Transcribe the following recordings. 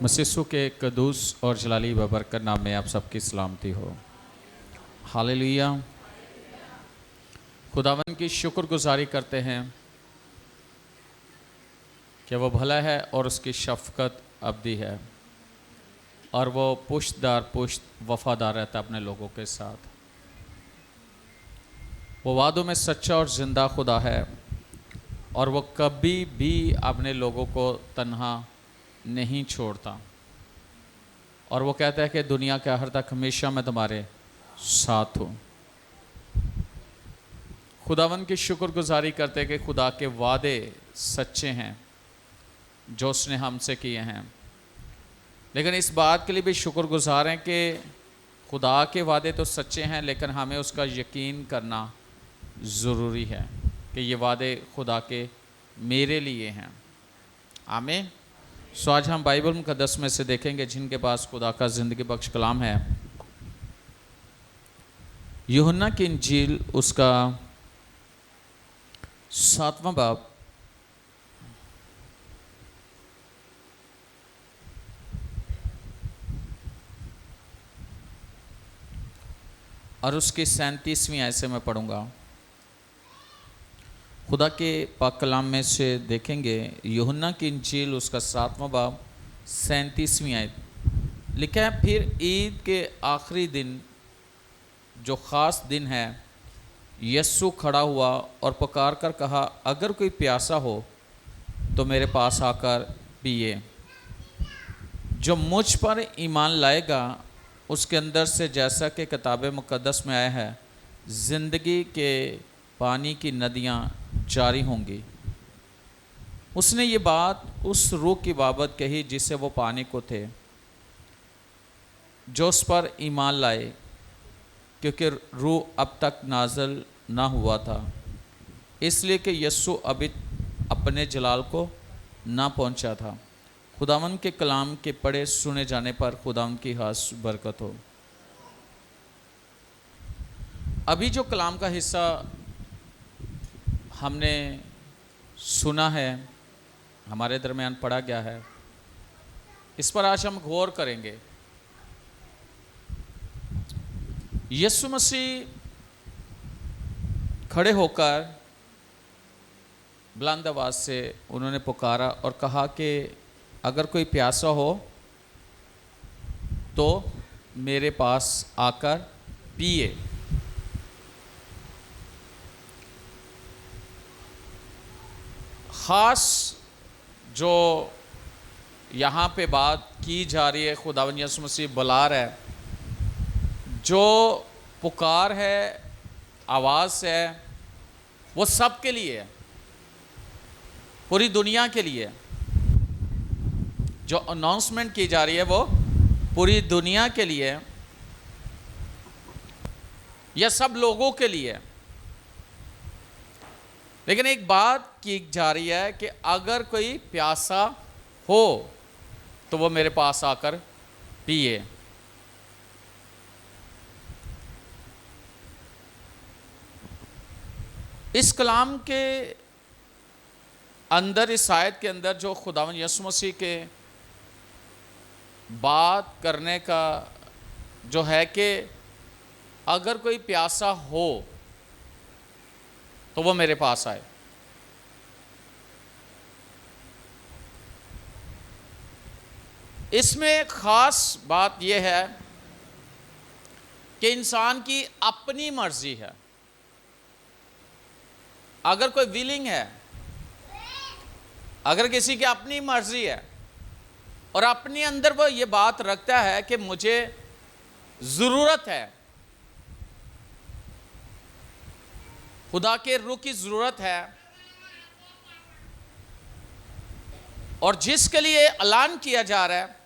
मसीसु के कदूस और जलाली बबरकत नाम में आप सबकी सलामती हो। हालेलुया। खुदावन की शुक्रगुजारी करते हैं कि वो भला है और उसकी शफ़क़त अबदी है और वो पुश्त दर पुश्त वफ़ादार रहता है अपने लोगों के साथ। वो वादों में सच्चा और ज़िंदा खुदा है और वो कभी भी अपने लोगों को तन्हा नहीं छोड़ता। और वो कहता है कि दुनिया के आखिर तक हमेशा मैं तुम्हारे साथ हूँ। खुदावन की शुक्रगुजारी करते हैं कि खुदा के वादे सच्चे हैं जो उसने हमसे किए हैं, लेकिन इस बात के लिए भी शुक्रगुजार हैं कि खुदा के वादे तो सच्चे हैं, लेकिन हमें उसका यकीन करना ज़रूरी है कि ये वादे खुदा के मेरे लिए हैं। आमीन। सो आज हम बाइबल मुक़द्दस में से देखेंगे जिनके पास खुदा का ज़िंदगी बख्श कलाम है। यूहन्ना की इंजील उसका 7वां बाब और उसकी 37वीं आयत से मैं पढ़ूंगा। खुदा के पाक कलाम में से देखेंगे यूहन्ना की इंजील उसका 7वां बाब 37वीं आयत। लिखा है, फिर ईद के आखिरी दिन जो ख़ास दिन है, यस्सु खड़ा हुआ और पुकार कर कहा, अगर कोई प्यासा हो तो मेरे पास आकर पिए। जो मुझ पर ईमान लाएगा उसके अंदर से, जैसा कि किताब मुक़द्दस में आया है, ज़िंदगी के पानी की नदियाँ जारी होंगी। उसने ये बात उस रूह की बाबत कही जिसे वो पाने को थे, जो उस पर ईमान लाए, क्योंकि रूह अब तक नाज़िल ना हुआ था, इसलिए कि यस्सु अभी अपने जलाल को ना पहुंचा था। खुदावन के कलाम के पढ़े सुने जाने पर खुदावन की खास बरकत हो। अभी जो कलाम का हिस्सा हमने सुना है, हमारे दरमियान पढ़ा गया है, इस पर आज हम गौर करेंगे। यीशु मसीह खड़े होकर बुलंद आवाज़ से उन्होंने पुकारा और कहा कि अगर कोई प्यासा हो तो मेरे पास आकर पिए। ख़ास जो यहाँ पे बात की जा रही है, खुदावन यीशु मसीह बुला रहा है, जो पुकार है, आवाज़ है, वो सब के लिए है, पूरी दुनिया के लिए। जो अनाउंसमेंट की जा रही है वो पूरी दुनिया के लिए, या सब लोगों के लिए। लेकिन एक बात की जा रही है कि अगर कोई प्यासा हो तो वो मेरे पास आकर पिए। इस कलाम के अंदर, इस आयत के अंदर जो खुदावन यीशु मसीह के बात करने का जो है कि अगर कोई प्यासा हो तो वो मेरे पास आए। इसमें ख़ास बात यह है कि इंसान की अपनी मर्जी है। अगर कोई विलिंग है, अगर किसी की अपनी मर्जी है और अपने अंदर वो ये बात रखता है कि मुझे ज़रूरत है, खुदा के रूह की ज़रूरत है, और जिसके लिए ऐलान किया जा रहा है,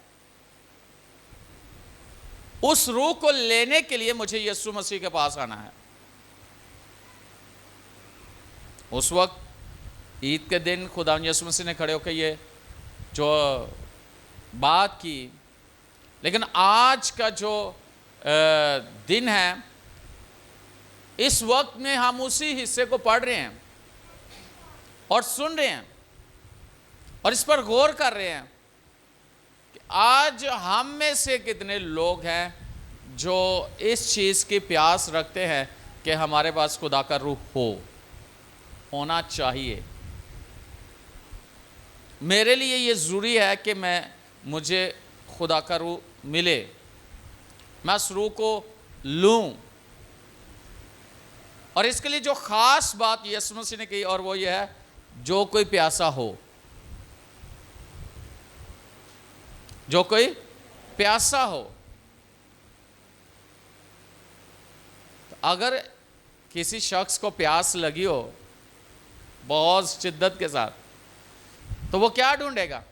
उस रूह को लेने के लिए मुझे यीशु मसीह के पास आना है। उस वक्त ईद के दिन खुदा यीशु मसीह ने खड़े होकर ये जो बात की, लेकिन आज का जो दिन है, इस वक्त में हम उसी हिस्से को पढ़ रहे हैं और सुन रहे हैं और इस पर गौर कर रहे हैं कि आज हम में से कितने लोग हैं जो इस चीज़ की प्यास रखते हैं कि हमारे पास खुदा का रूह होना चाहिए। मेरे लिए ये ज़रूरी है कि मुझे खुदा का रूह मिले, मैं उस रूह को लूँ। और इसके लिए जो ख़ास बात यीशु मसीह ने कही, और वो ये है, जो कोई प्यासा हो, जो कोई प्यासा हो। तो अगर किसी शख्स को प्यास लगी हो बहुत शिद्दत के साथ, तो वो क्या ढूंढेगा?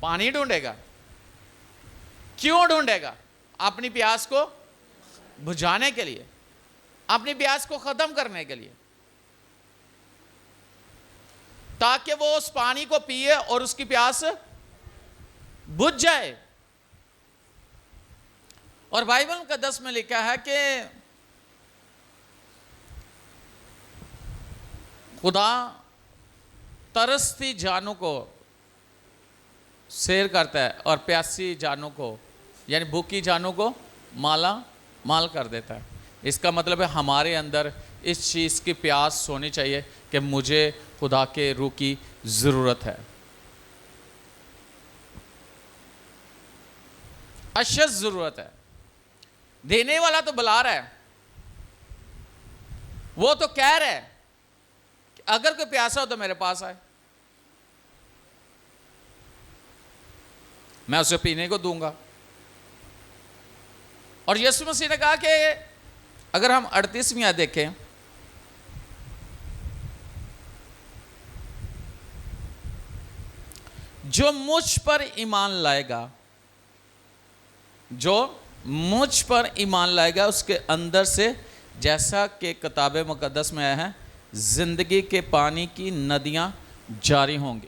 पानी ढूंढेगा। क्यों ढूंढेगा? अपनी प्यास को बुझाने के लिए, अपनी प्यास को खत्म करने के लिए, ताकि वो उस पानी को पिए और उसकी प्यास बुझ जाए। और बाइबल मुकद्दस में लिखा है कि खुदा तरसती जानों को सैर करता है और प्यासी जानों को, यानी भूखी जानों को माला माल कर देता है। इसका मतलब है हमारे अंदर इस चीज़ की प्यास होनी चाहिए कि मुझे खुदा के रूह की ज़रूरत है, अशद ज़रूरत है। देने वाला तो बुला रहा है, वो तो कह रहा है कि अगर कोई प्यासा हो तो मेरे पास आए, मैं उसे पीने को दूंगा। और यीशु मसीह ने कहा कि अगर हम 38वीं आयत देखें, जो मुझ पर ईमान लाएगा, जो मुझ पर ईमान लाएगा, उसके अंदर से, जैसा कि किताब मुकद्दस में आया है, जिंदगी के पानी की नदियां जारी होंगी।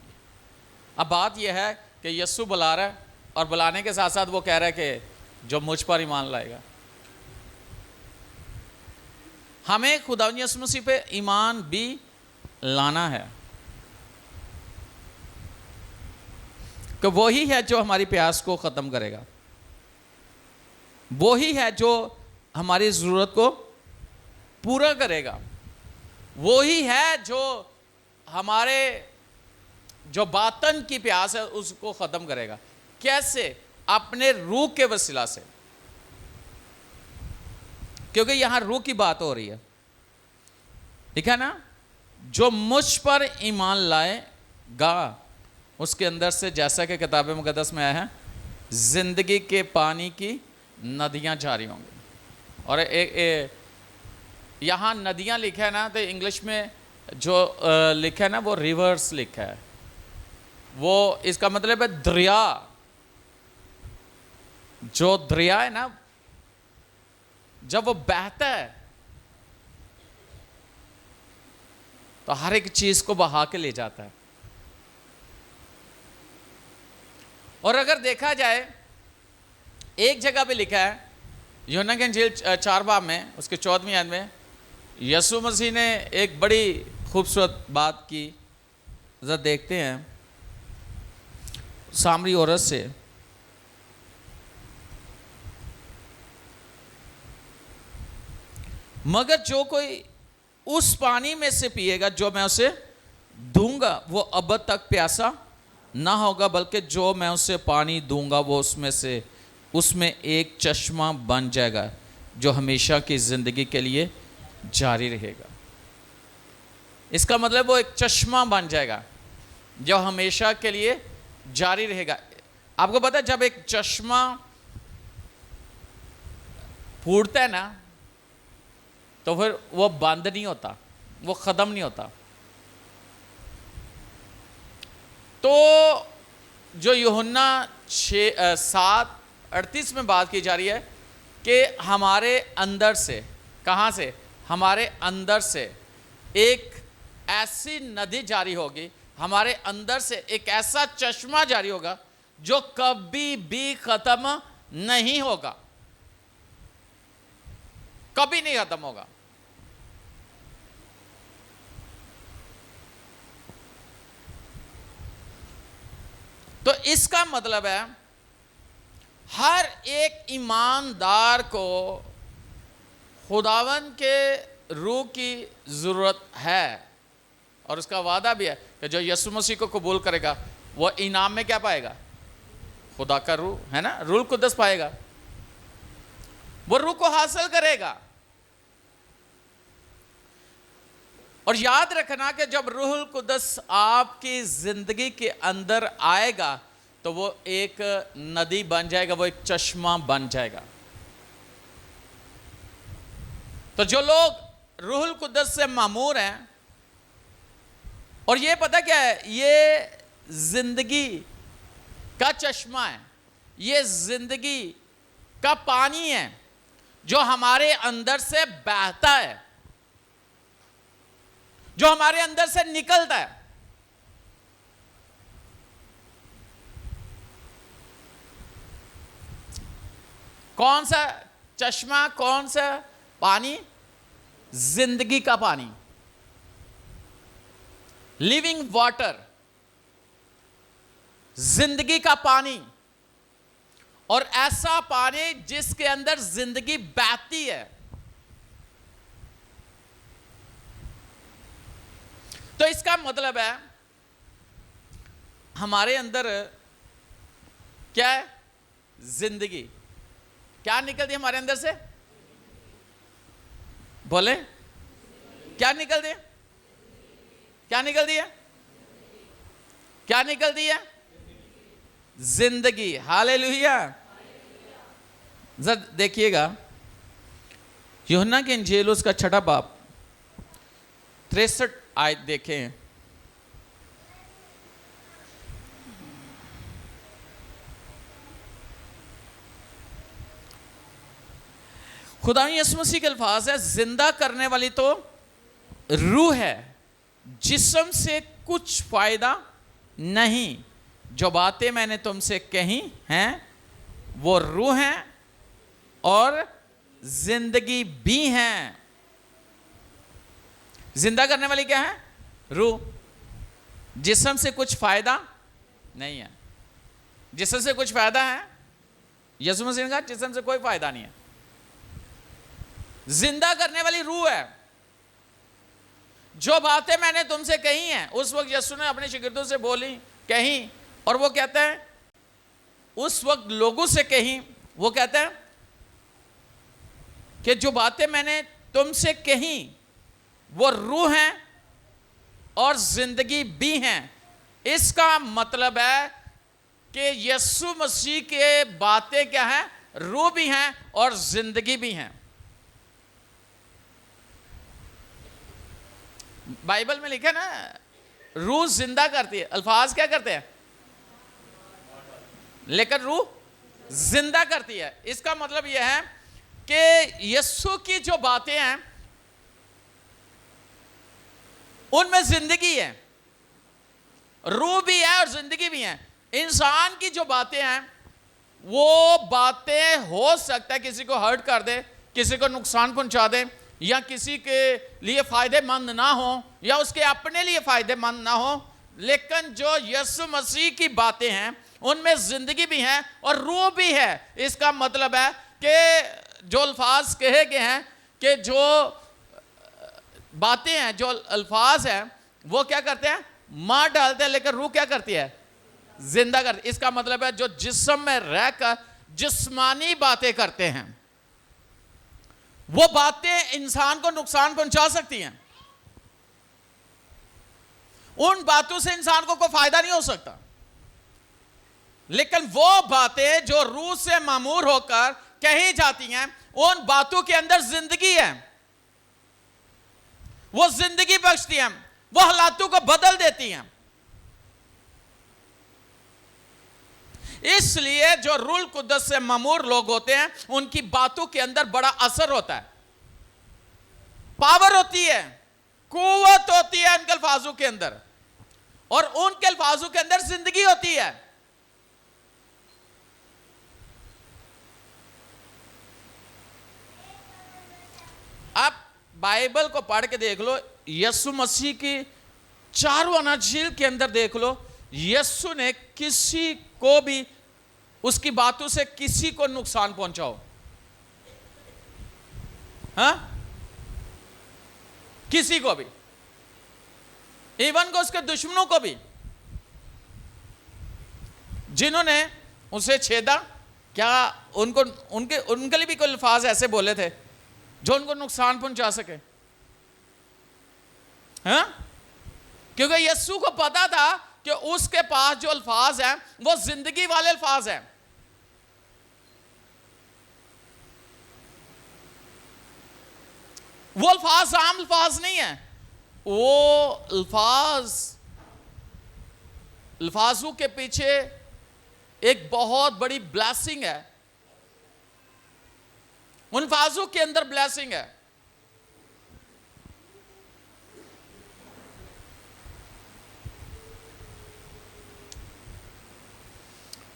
अब बात यह है कि यीशु बुला रहा है, और बुलाने के साथ साथ वो कह रहा है कि जो मुझ पर ईमान लाएगा। हमें खुदा यीशु मसीह पे ईमान भी लाना है, कि वही है जो हमारी प्यास को ख़त्म करेगा, वही है जो हमारी ज़रूरत को पूरा करेगा, वही है जो हमारे जो बातन की प्यास है उसको ख़त्म करेगा। कैसे? अपने रूह के वसीला से, क्योंकि यहां रूह की बात हो रही है। ठीक है ना? जो मुझ पर ईमान लाएगा, उसके अंदर से, जैसा कि किताब मुकद्दस में आया है, जिंदगी के पानी की नदियां जारी होंगी। और यहाँ नदियां लिखा है ना, तो इंग्लिश में जो लिखा है ना, वो रिवर्स लिखा है। वो इसका मतलब है दरिया। जो दरिया है ना, जब वो बहता है तो हर एक चीज को बहा के ले जाता है। और अगर देखा जाए, एक जगह पे लिखा है यूहन्ना की इंजील 4 बाब में, उसके 14वीं आयत में, यीशु मसीह ने एक बड़ी खूबसूरत बात की। जरा देखते हैं सामरी औरत से। मगर जो कोई उस पानी में से पिएगा जो मैं उसे दूंगा, वो अब तक प्यासा ना होगा, बल्कि जो मैं उसे पानी दूंगा वो उसमें एक चश्मा बन जाएगा जो हमेशा की ज़िंदगी के लिए जारी रहेगा। इसका मतलब वो एक चश्मा बन जाएगा जो हमेशा के लिए जारी रहेगा। आपको पता है, जब एक चश्मा फूटता है ना, तो फिर वो बंद नहीं होता, वो ख़त्म नहीं होता। तो जो यूहन्ना 7:38 में बात की जा रही है कि हमारे अंदर से, कहाँ से? हमारे अंदर से एक ऐसी नदी जारी होगी, हमारे अंदर से एक ऐसा चश्मा जारी होगा जो कभी भी ख़त्म नहीं होगा, कभी नहीं ख़त्म होगा। तो इसका मतलब है हर एक ईमानदार को खुदावन के रूह की जरूरत है, और उसका वादा भी है कि जो यीशु मसीह को कबूल करेगा वो इनाम में क्या पाएगा? खुदा का रूह, है ना, रूह कुदस पाएगा, वो रूह को हासिल करेगा। और याद रखना कि जब रूहुल कुदस आपकी जिंदगी के अंदर आएगा तो वो एक नदी बन जाएगा, वो एक चश्मा बन जाएगा। तो जो लोग रूहुल कुदस से मामूर हैं, और ये पता क्या है, ये जिंदगी का चश्मा है, ये जिंदगी का पानी है जो हमारे अंदर से बहता है, जो हमारे अंदर से निकलता है। कौन सा चश्मा, कौन सा पानी? जिंदगी का पानी, लिविंग वाटर, जिंदगी का पानी। और ऐसा पानी जिसके अंदर जिंदगी बहती है। तो इसका मतलब है हमारे अंदर क्या है? जिंदगी। क्या निकलती है हमारे अंदर से? बोले, क्या निकलती है? क्या निकलती है? क्या निकलती है? जिंदगी। हालेलुया। जरा देखिएगा यूहन्ना के इंजील उसका 6 बाब 63 आयत देखें। खुदा यीशु मसीह के अल्फाज है, जिंदा करने वाली तो रूह है, जिस्म से कुछ फायदा नहीं। जो बातें मैंने तुमसे कही हैं वो रूह हैं और जिंदगी भी हैं। जिंदा करने वाली क्या है? रूह। जिस्म से कुछ फायदा नहीं है। जिस्म से कुछ फायदा है? यीशु मसीह ने कहा जिस्म से कोई फायदा नहीं है। जिंदा करने वाली रूह है। जो बातें मैंने तुमसे कही हैं, उस वक्त यीशु ने अपने शिगिर्दों से बोली, कही, और वो कहते हैं उस वक्त लोगों से कही, वो कहते हैं कि जो बातें मैंने तुमसे कही वो रूह हैं और जिंदगी भी हैं। इसका मतलब है कि यीशु मसीह के बातें क्या हैं? रूह भी हैं और जिंदगी भी हैं। बाइबल में लिखा ना, रूह जिंदा करती है, अल्फाज क्या करते हैं? लेकिन रूह जिंदा करती है। इसका मतलब यह है कि यीशु की जो बातें हैं उनमें जिंदगी है, रूह भी है और जिंदगी भी है। इंसान की जो बातें हैं वो बातें हो सकता है किसी को हर्ट कर दे, किसी को नुकसान पहुंचा दे, या किसी के लिए फायदेमंद ना हो, या उसके अपने लिए फायदेमंद ना हो। लेकिन जो यीशु मसीह की बातें हैं उनमें जिंदगी भी है और रूह भी है। इसका मतलब है कि जो अल्फाज कहे गए हैं, कि जो बातें हैं, जो अल्फाज हैं, वो क्या करते हैं? मार डालते हैं, लेकिन रूह क्या करती है? जिंदा करती है। इसका मतलब है जो जिस्म में रहकर जिस्मानी बातें करते हैं, वो बातें इंसान को नुकसान पहुंचा सकती हैं। उन बातों से इंसान को कोई फायदा नहीं हो सकता। लेकिन वो बातें जो रूह से मामूर होकर कही जाती हैं, उन बातों के अंदर जिंदगी है। वो जिंदगी बख्शती हैं, वो हालातों को बदल देती हैं। इसलिए जो रूह कुद्दस से मामूर लोग होते हैं उनकी बातों के अंदर बड़ा असर होता है, पावर होती है, कुव्वत होती है उनके अल्फाजों के अंदर, और उनके अल्फाजों के अंदर जिंदगी होती है। आप बाइबल को पढ़ के देख लो, यीशु मसीह की 4 अनाजील के अंदर देख लो, यीशु ने किसी को भी उसकी बातों से किसी को नुकसान पहुंचाओ, हाँ, किसी को भी, इवन को उसके दुश्मनों को भी, जिन्होंने उसे छेदा, क्या उनको उनके लिए भी कोई अल्फाज ऐसे बोले थे जो उनको नुकसान पहुंचा सके? हाँ, क्योंकि यीशु को पता था कि उसके पास जो अल्फाज हैं वो जिंदगी वाले अल्फाज हैं। वो अल्फाज आम अल्फाज नहीं है, वो अल्फाजों के पीछे एक बहुत बड़ी ब्लेसिंग है, उन अल्फाजों के अंदर ब्लेसिंग है।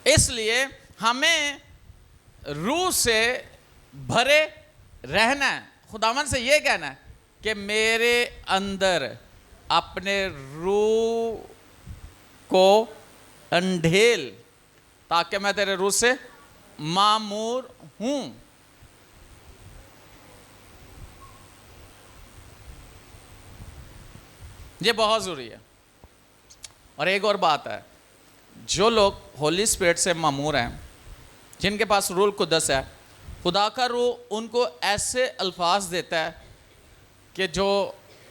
इसलिए हमें रूह से भरे रहना है, खुदावन से यह कहना है कि मेरे अंदर अपने रूह को अंधेल, ताकि मैं तेरे रूह से मामूर हूं। ये बहुत जरूरी है। और एक और बात है, जो लोग होली स्पिरिट से मामूर हैं, जिनके पास रूह कुद्दस है, खुदा का रूह उनको ऐसे अल्फाज देता है कि जो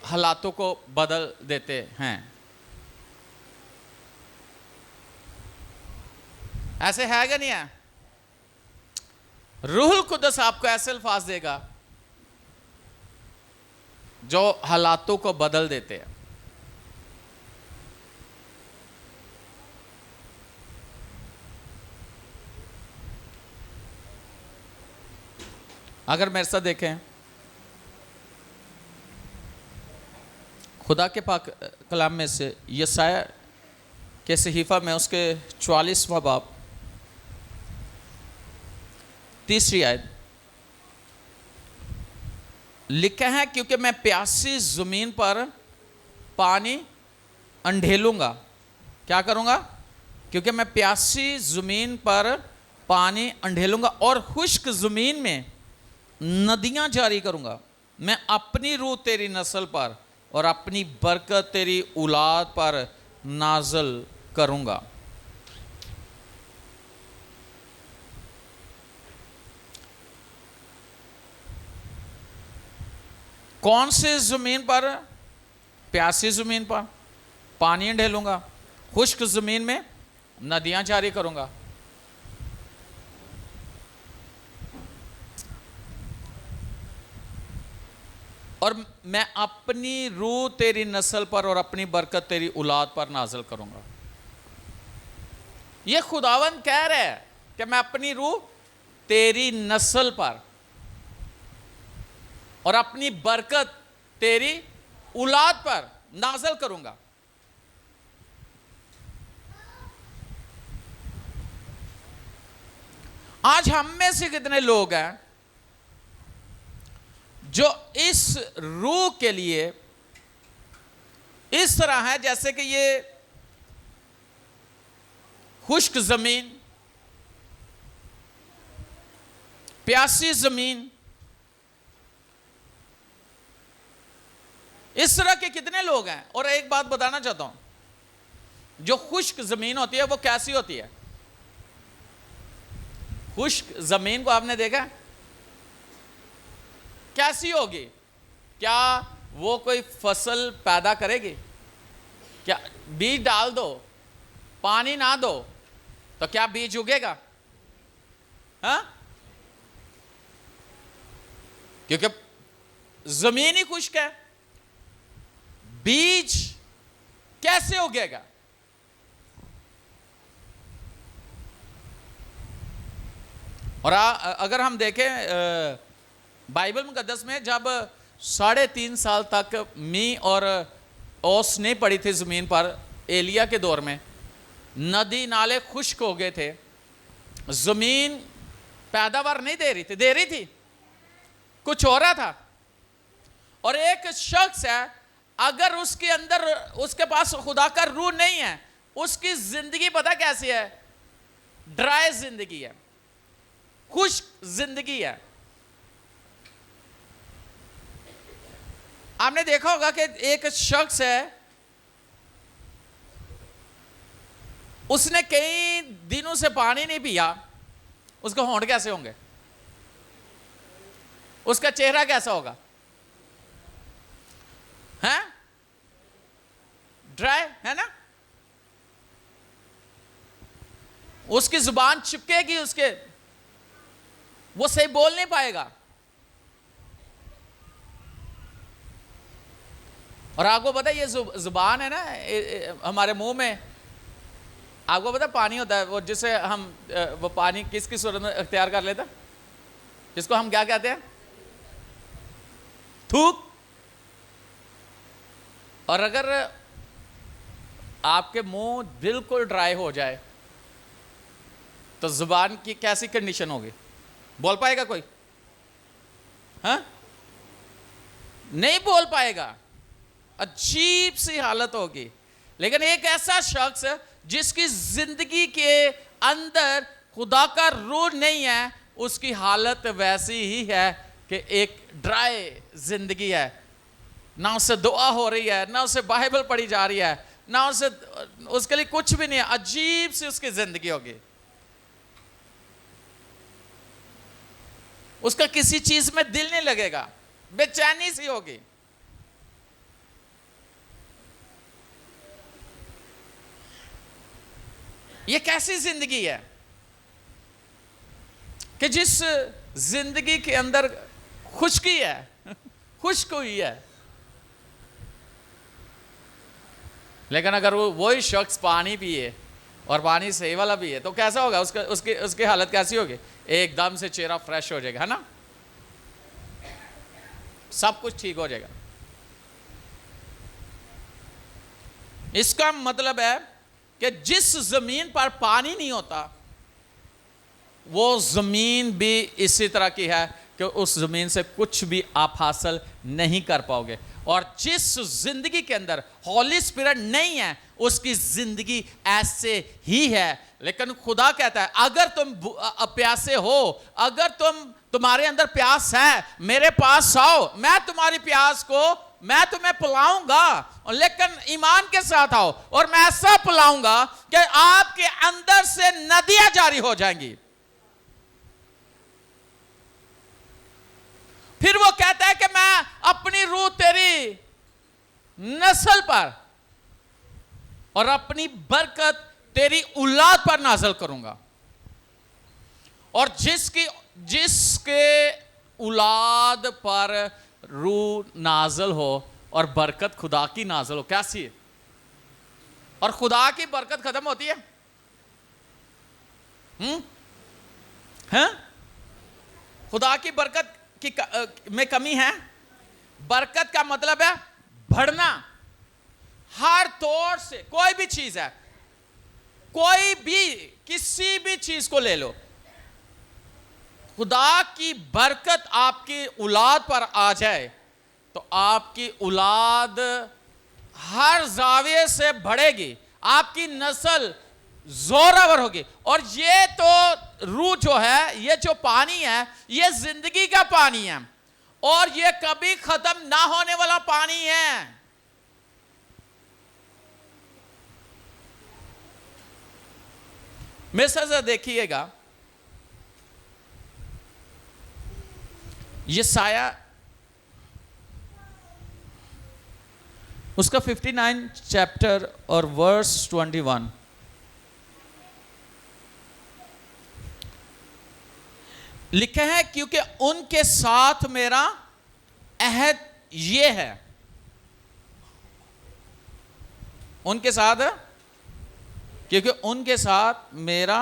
हालातों को बदल देते हैं। ऐसे है क्या नहीं है? रूहुल कुद्दस आपको ऐसे अल्फाज देगा जो हालातों को बदल देते हैं। अगर मेरे साथ देखें, खुदा के पाक कलाम में से यशाया के सहीफा में उसके 44वां बाब 3री आयत लिखा है, क्योंकि मैं प्यासी जमीन पर पानी अंढेलूंगा। क्या करूंगा? क्योंकि मैं प्यासी जमीन पर पानी अंढेलूंगा और खुश्क जमीन में नदियां जारी करूंगा। मैं अपनी रूह तेरी नस्ल पर और अपनी बरकत तेरी औलाद पर नाजल करूंगा। कौन सी जमीन पर? प्यासी जमीन पर पानी ढेलूंगा, खुश्क जमीन में नदियां जारी करूंगा। और मैं अपनी रूह तेरी नस्ल पर और अपनी बरकत तेरी औलाद पर नाजल करूंगा। यह खुदावंद कह रहा है कि मैं अपनी रूह तेरी नस्ल पर और अपनी बरकत तेरी औलाद पर नाजल करूंगा। आज हम में से कितने लोग हैं जो इस रूह के लिए इस तरह है जैसे कि ये खुश्क जमीन, प्यासी जमीन, इस तरह के कितने लोग हैं? और एक बात बताना चाहता हूं, जो खुश्क जमीन होती है वो कैसी होती है? खुश्क जमीन को आपने देखा कैसी होगी? क्या वो कोई फसल पैदा करेगी? क्या बीज डाल दो, पानी ना दो तो क्या बीज उगेगा? हाँ, क्योंकि जमीन ही खुश्क है, बीज कैसे उगेगा? और अगर हम देखें बाइबल मुकद्दस में, जब 3.5 साल तक मी और ओस नहीं पड़ी थी जमीन पर, एलिया के दौर में नदी नाले खुश्क हो गए थे, जमीन पैदावार नहीं दे रही थी, दे रही थी, कुछ हो रहा था। और एक शख्स है, अगर उसके अंदर, उसके पास खुदा का रूह नहीं है, उसकी जिंदगी पता कैसी है? ड्राई जिंदगी है, खुश्क जिंदगी है। आपने देखा होगा कि एक शख्स है, उसने कई दिनों से पानी नहीं पिया, उसके होंठ कैसे होंगे, उसका चेहरा कैसा होगा? हैं? ड्राई है ना, उसकी जुबान चिपकेगी, उसके वो सही बोल नहीं पाएगा। और आपको पता है ये जुबान है ना हमारे मुंह में, आपको पता पानी होता है वो, जिसे हम वो पानी किसकी सूरत में अख्तियार कर लेता, जिसको हम क्या कहते हैं? थूक। और अगर आपके मुंह बिल्कुल ड्राई हो जाए तो जुबान की कैसी कंडीशन होगी? बोल पाएगा कोई? हाँ, नहीं बोल पाएगा, अजीब सी हालत होगी। लेकिन एक ऐसा शख्स जिसकी जिंदगी के अंदर खुदा का रूह नहीं है, उसकी हालत वैसी ही है कि एक ड्राई जिंदगी है। ना उससे दुआ हो रही है, ना उससे बाइबल पढ़ी जा रही है, ना उसके लिए कुछ भी नहीं है, अजीब सी उसकी जिंदगी होगी। उसका किसी चीज में दिल नहीं लगेगा, बेचैनी सी होगी। ये कैसी जिंदगी है कि जिस जिंदगी के अंदर खुश्की है, खुश्क हुई है। लेकिन अगर वो वही शख्स पानी पिए और पानी सही वाला पिए तो कैसा होगा? उसकी हालत कैसी होगी? एकदम से चेहरा फ्रेश हो जाएगा, है ना, सब कुछ ठीक हो जाएगा। इसका मतलब है कि जिस जमीन पर पानी नहीं होता वो जमीन भी इसी तरह की है कि उस जमीन से कुछ भी आप हासिल नहीं कर पाओगे। और जिस जिंदगी के अंदर हॉली स्पिरिट नहीं है उसकी जिंदगी ऐसे ही है। लेकिन खुदा कहता है अगर तुम प्यासे हो, अगर तुम्हारे अंदर प्यास है, मेरे पास आओ, मैं तुम्हारी प्यास को मैं तुम्हें पिलाऊंगा, लेकिन ईमान के साथ आओ और मैं ऐसा पिलाऊंगा कि आपके अंदर से नदियां जारी हो जाएंगी। फिर वो कहता है कि मैं अपनी रूह तेरी नस्ल पर और अपनी बरकत तेरी औलाद पर नाज़िल करूंगा। और जिसके औलाद पर रूह नाज़िल हो और बरकत खुदा की नाज़िल हो, कैसी है? और खुदा की बरकत खत्म होती है? हैं? खुदा की बरकत में कमी है? बरकत का मतलब है बढ़ना। हर तौर से कोई भी चीज है, कोई भी किसी भी चीज को ले लो, खुदा की बरकत आपकी औलाद पर आ जाए तो आपकी औलाद हर जाविये से बढ़ेगी, आपकी नस्ल जोरावर होगी। और ये तो रूह जो है, ये जो पानी है, ये जिंदगी का पानी है और ये कभी खत्म ना होने वाला पानी है। मेरे साथ देखिएगा, यशाया उसका 59 चैप्टर और वर्स 21, लिखा है क्योंकि उनके साथ मेरा अहद ये है। उनके साथ, क्योंकि उनके साथ मेरा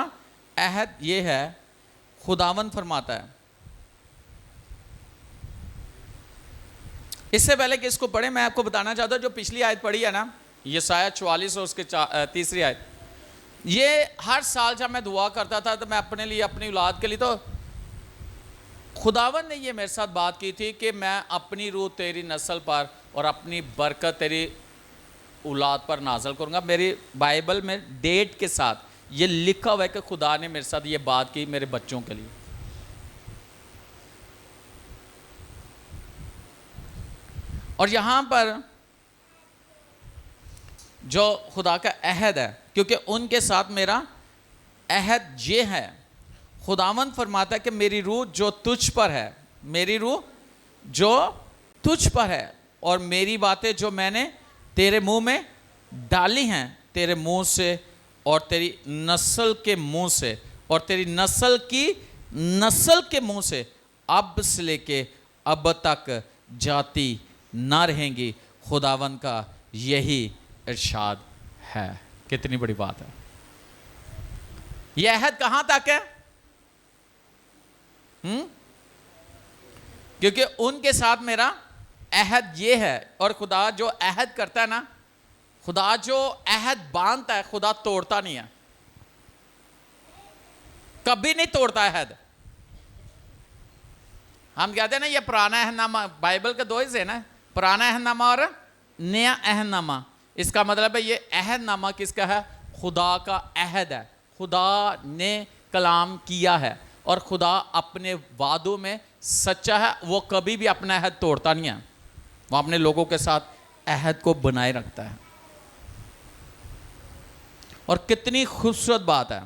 अहद ये है, खुदावंद फरमाता है। इससे पहले कि इसको पढ़े मैं आपको बताना चाहता हूं, जो पिछली आयत पढ़ी है ना, यशाया 44 और उसके तीसरी आयत, ये हर साल जब मैं दुआ करता था तो मैं अपने लिए, अपनी औलाद के लिए, तो खुदावन ने ये मेरे साथ बात की थी कि मैं अपनी रूह तेरी नस्ल पर और अपनी बरकत तेरी औलाद पर नाज़िल करूँगा। मेरी बाइबल में डेट के साथ ये लिखा हुआ है कि खुदा ने मेरे साथ ये बात की मेरे बच्चों के लिए। और यहां पर जो खुदा का अहद है, क्योंकि उनके साथ मेरा अहद ये है, खुदावंद फरमाता है कि मेरी रूह जो तुझ पर है, मेरी रूह जो तुझ पर है, और मेरी बातें जो मैंने तेरे मुंह में डाली हैं, तेरे मुंह से और तेरी नस्ल के मुंह से और तेरी नस्ल की नस्ल के मुंह से अब से लेके अब तक जाती ना रहेंगी। खुदावंद का यही इरशाद है। कितनी बड़ी बात है। यह अहद कहां तक है? क्योंकि उनके साथ मेरा अहद ये है, और खुदा जो अहद करता है ना, खुदा जो अहद बांधता है, खुदा तोड़ता नहीं है, कभी नहीं तोड़ता अहद। हम कहते हैं ना ये पुराना अहदनामा, बाइबल के दो हिस्से ना, पुराना अहदनामा और नया अहदनामा। इसका मतलब है ये अहदनामा किसका है? खुदा का अहद है, खुदा ने कलाम किया है, और खुदा अपने वादों में सच्चा है। वो कभी भी अपना अहद तोड़ता नहीं है, वो अपने लोगों के साथ अहद को बनाए रखता है। और कितनी खूबसूरत बात है,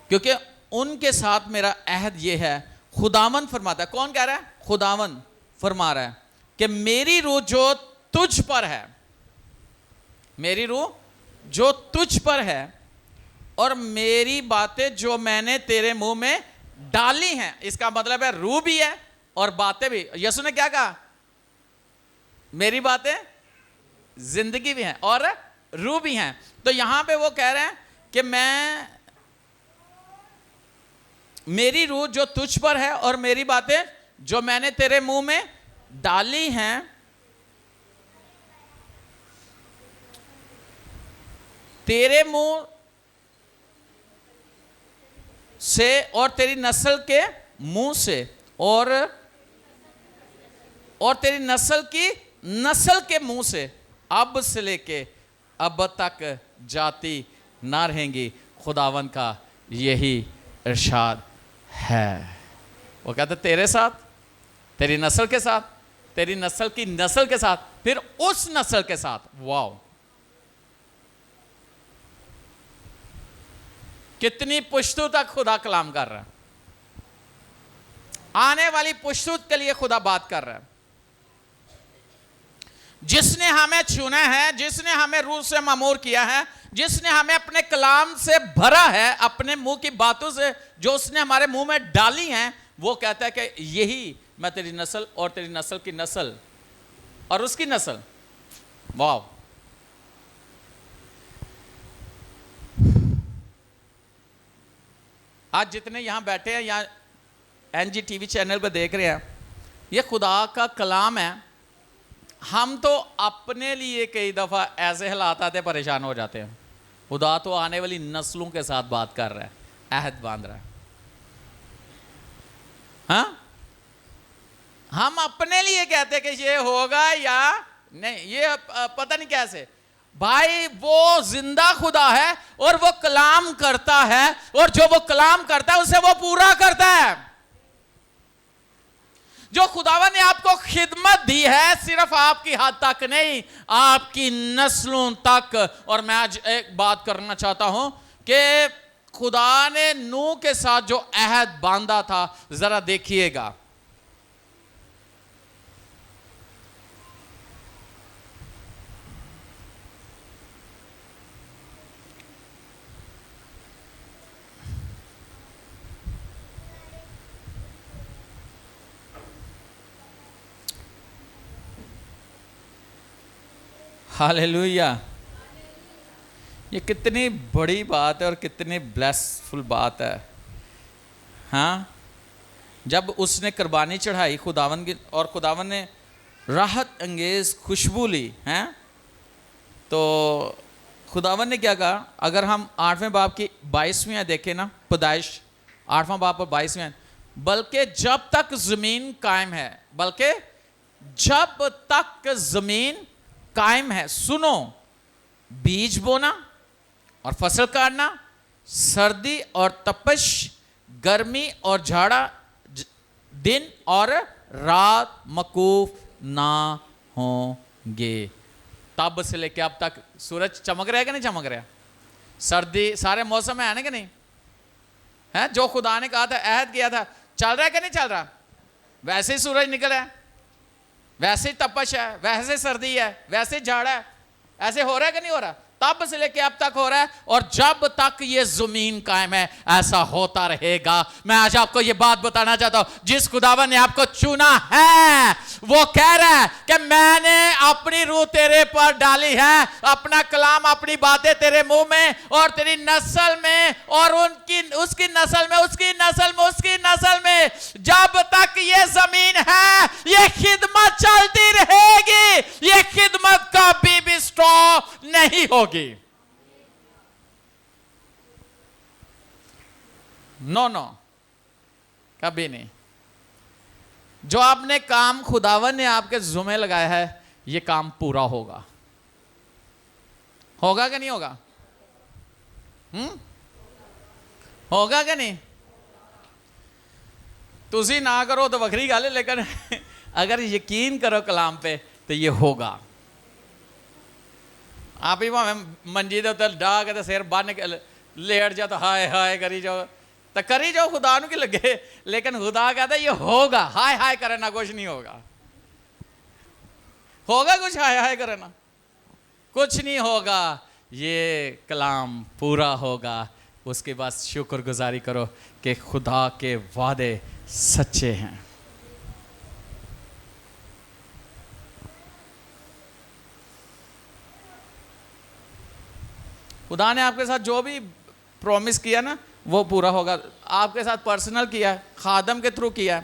क्योंकि उनके साथ मेरा अहद ये है। खुदावंद फरमाता है, कौन कह रहा है? खुदावंद फरमा रहा है कि मेरी रूह जो तुझ पर है, मेरी रूह जो तुझ पर है, और मेरी बातें जो मैंने तेरे मुंह में डाली हैं। इसका मतलब है रूह भी है और बातें भी। यीशु ने क्या कहा? मेरी बातें जिंदगी भी हैं और रूह भी हैं। तो यहां पे वो कह रहे हैं कि मेरी रूह जो तुझ पर है और मेरी बातें जो मैंने तेरे मुंह में डाली हैं, तेरे मुंह से और तेरी नस्ल के मुंह से और तेरी नस्ल की नस्ल के मुंह से अब से लेके अब तक जाती ना रहेंगी। खुदावन का यही इरशाद है। वो कहता तेरे साथ, तेरी नस्ल के साथ, तेरी नस्ल की नस्ल के साथ, फिर उस नस्ल के साथ। वाओ, कितनी पुश्तों तक खुदा कलाम कर रहा है। आने वाली पुश्तों के लिए खुदा बात कर रहा है। जिसने हमें चुना है, जिसने हमें रूह से मामूर किया है, जिसने हमें अपने कलाम से भरा है, अपने मुंह की बातों से जो उसने हमारे मुंह में डाली हैं, वो कहता है कि यही मैं तेरी नस्ल और तेरी नस्ल की नस्ल और उसकी नस्ल। वाह, आज जितने यहां बैठे हैं, यहां एनजी टीवी चैनल पर देख रहे हैं, ये खुदा का कलाम है। हम तो अपने लिए कई दफा ऐसे हालात आते परेशान हो जाते हैं। खुदा तो आने वाली नस्लों के साथ बात कर रहा है, अहद बांध रहा है। हाँ, हम अपने लिए कहते हैं कि ये होगा या नहीं, ये पता नहीं कैसे। भाई वो जिंदा खुदा है और वो कलाम करता है, और जो वो कलाम करता है उसे वो पूरा करता है। जो खुदावा ने आपको खिदमत दी है, सिर्फ आपकी हद तक नहीं, आपकी नस्लों तक। और मैं आज एक बात करना चाहता हूं कि खुदा ने नूह के साथ जो अहद बांधा था, जरा देखिएगा। हालेलुया। ये कितनी बड़ी बात है और कितनी ब्लेसफुल बात है। हाँ, जब उसने कुर्बानी चढ़ाई खुदावन की, और खुदावन ने राहत अंगेज खुशबू ली हैं, तो खुदावन ने क्या कहा? अगर हम 8वें बाब की 22वीं आयत देखें ना, पैदाइश 8वां बाब और 22वीं आयत, बल्कि जब तक जमीन कायम है, बल्कि जब तक जमीन कायम है, सुनो, बीज बोना और फसल काटना, सर्दी और तपश, गर्मी और झाड़ा, दिन और रात मकूफ ना होंगे। तब से लेके अब तक सूरज चमक रहा है कि नहीं चमक रहा? सर्दी सारे मौसम में है ना कि नहीं है? जो खुदा ने कहा था, अहद किया था, चल रहा है कि नहीं चल रहा? वैसे ही सूरज निकल रहा है, वैसे ही तपश है, वैसे सर्दी है, वैसे ही झाड़ा है। ऐसे हो रहा है कि नहीं हो रहा? तब से लेके अब तक हो रहा है, और जब तक ये जमीन कायम है ऐसा होता रहेगा। मैं आज आपको ये बात बताना चाहता हूं, जिस खुदावन ने आपको चुना है वो कह रहा है कि मैंने अपनी रूह तेरे पर डाली है, अपना कलाम, अपनी बातें तेरे मुंह में और तेरी नस्ल में और उनकी उसकी नस्ल में, उसकी नस्ल में, उसकी नस्ल में, जब तक ये जमीन है ये खिदमत चलती रहेगी। ये खिदमत कभी भी स्टॉप नहीं होगी। नो नो, कभी नहीं। जो आपने काम खुदावन ने आपके जुम्मे लगाया है ये काम पूरा होगा। होगा कि नहीं होगा? होगा कि नहीं? तुसी ना करो तो वखरी गल है, लेकिन अगर यकीन करो कलाम पे तो ये होगा। आप ही भावें मंजी दे उत्ते डाह के सिर बन के लेट जाओ तो हाय हाय करी जाओ, तो करी जाओ, खुदा नूं की लगे। लेकिन खुदा कहता ये होगा। हाय हाय करना कुछ नहीं होगा। होगा कुछ? हाय हाय करना कुछ नहीं होगा। ये कलाम पूरा होगा। उसके बाद शुक्रगुजारी करो कि खुदा के वादे सच्चे हैं। खुदा ने आपके साथ जो भी प्रॉमिस किया ना वो पूरा होगा। आपके साथ पर्सनल किया है, खादम के थ्रू किया है,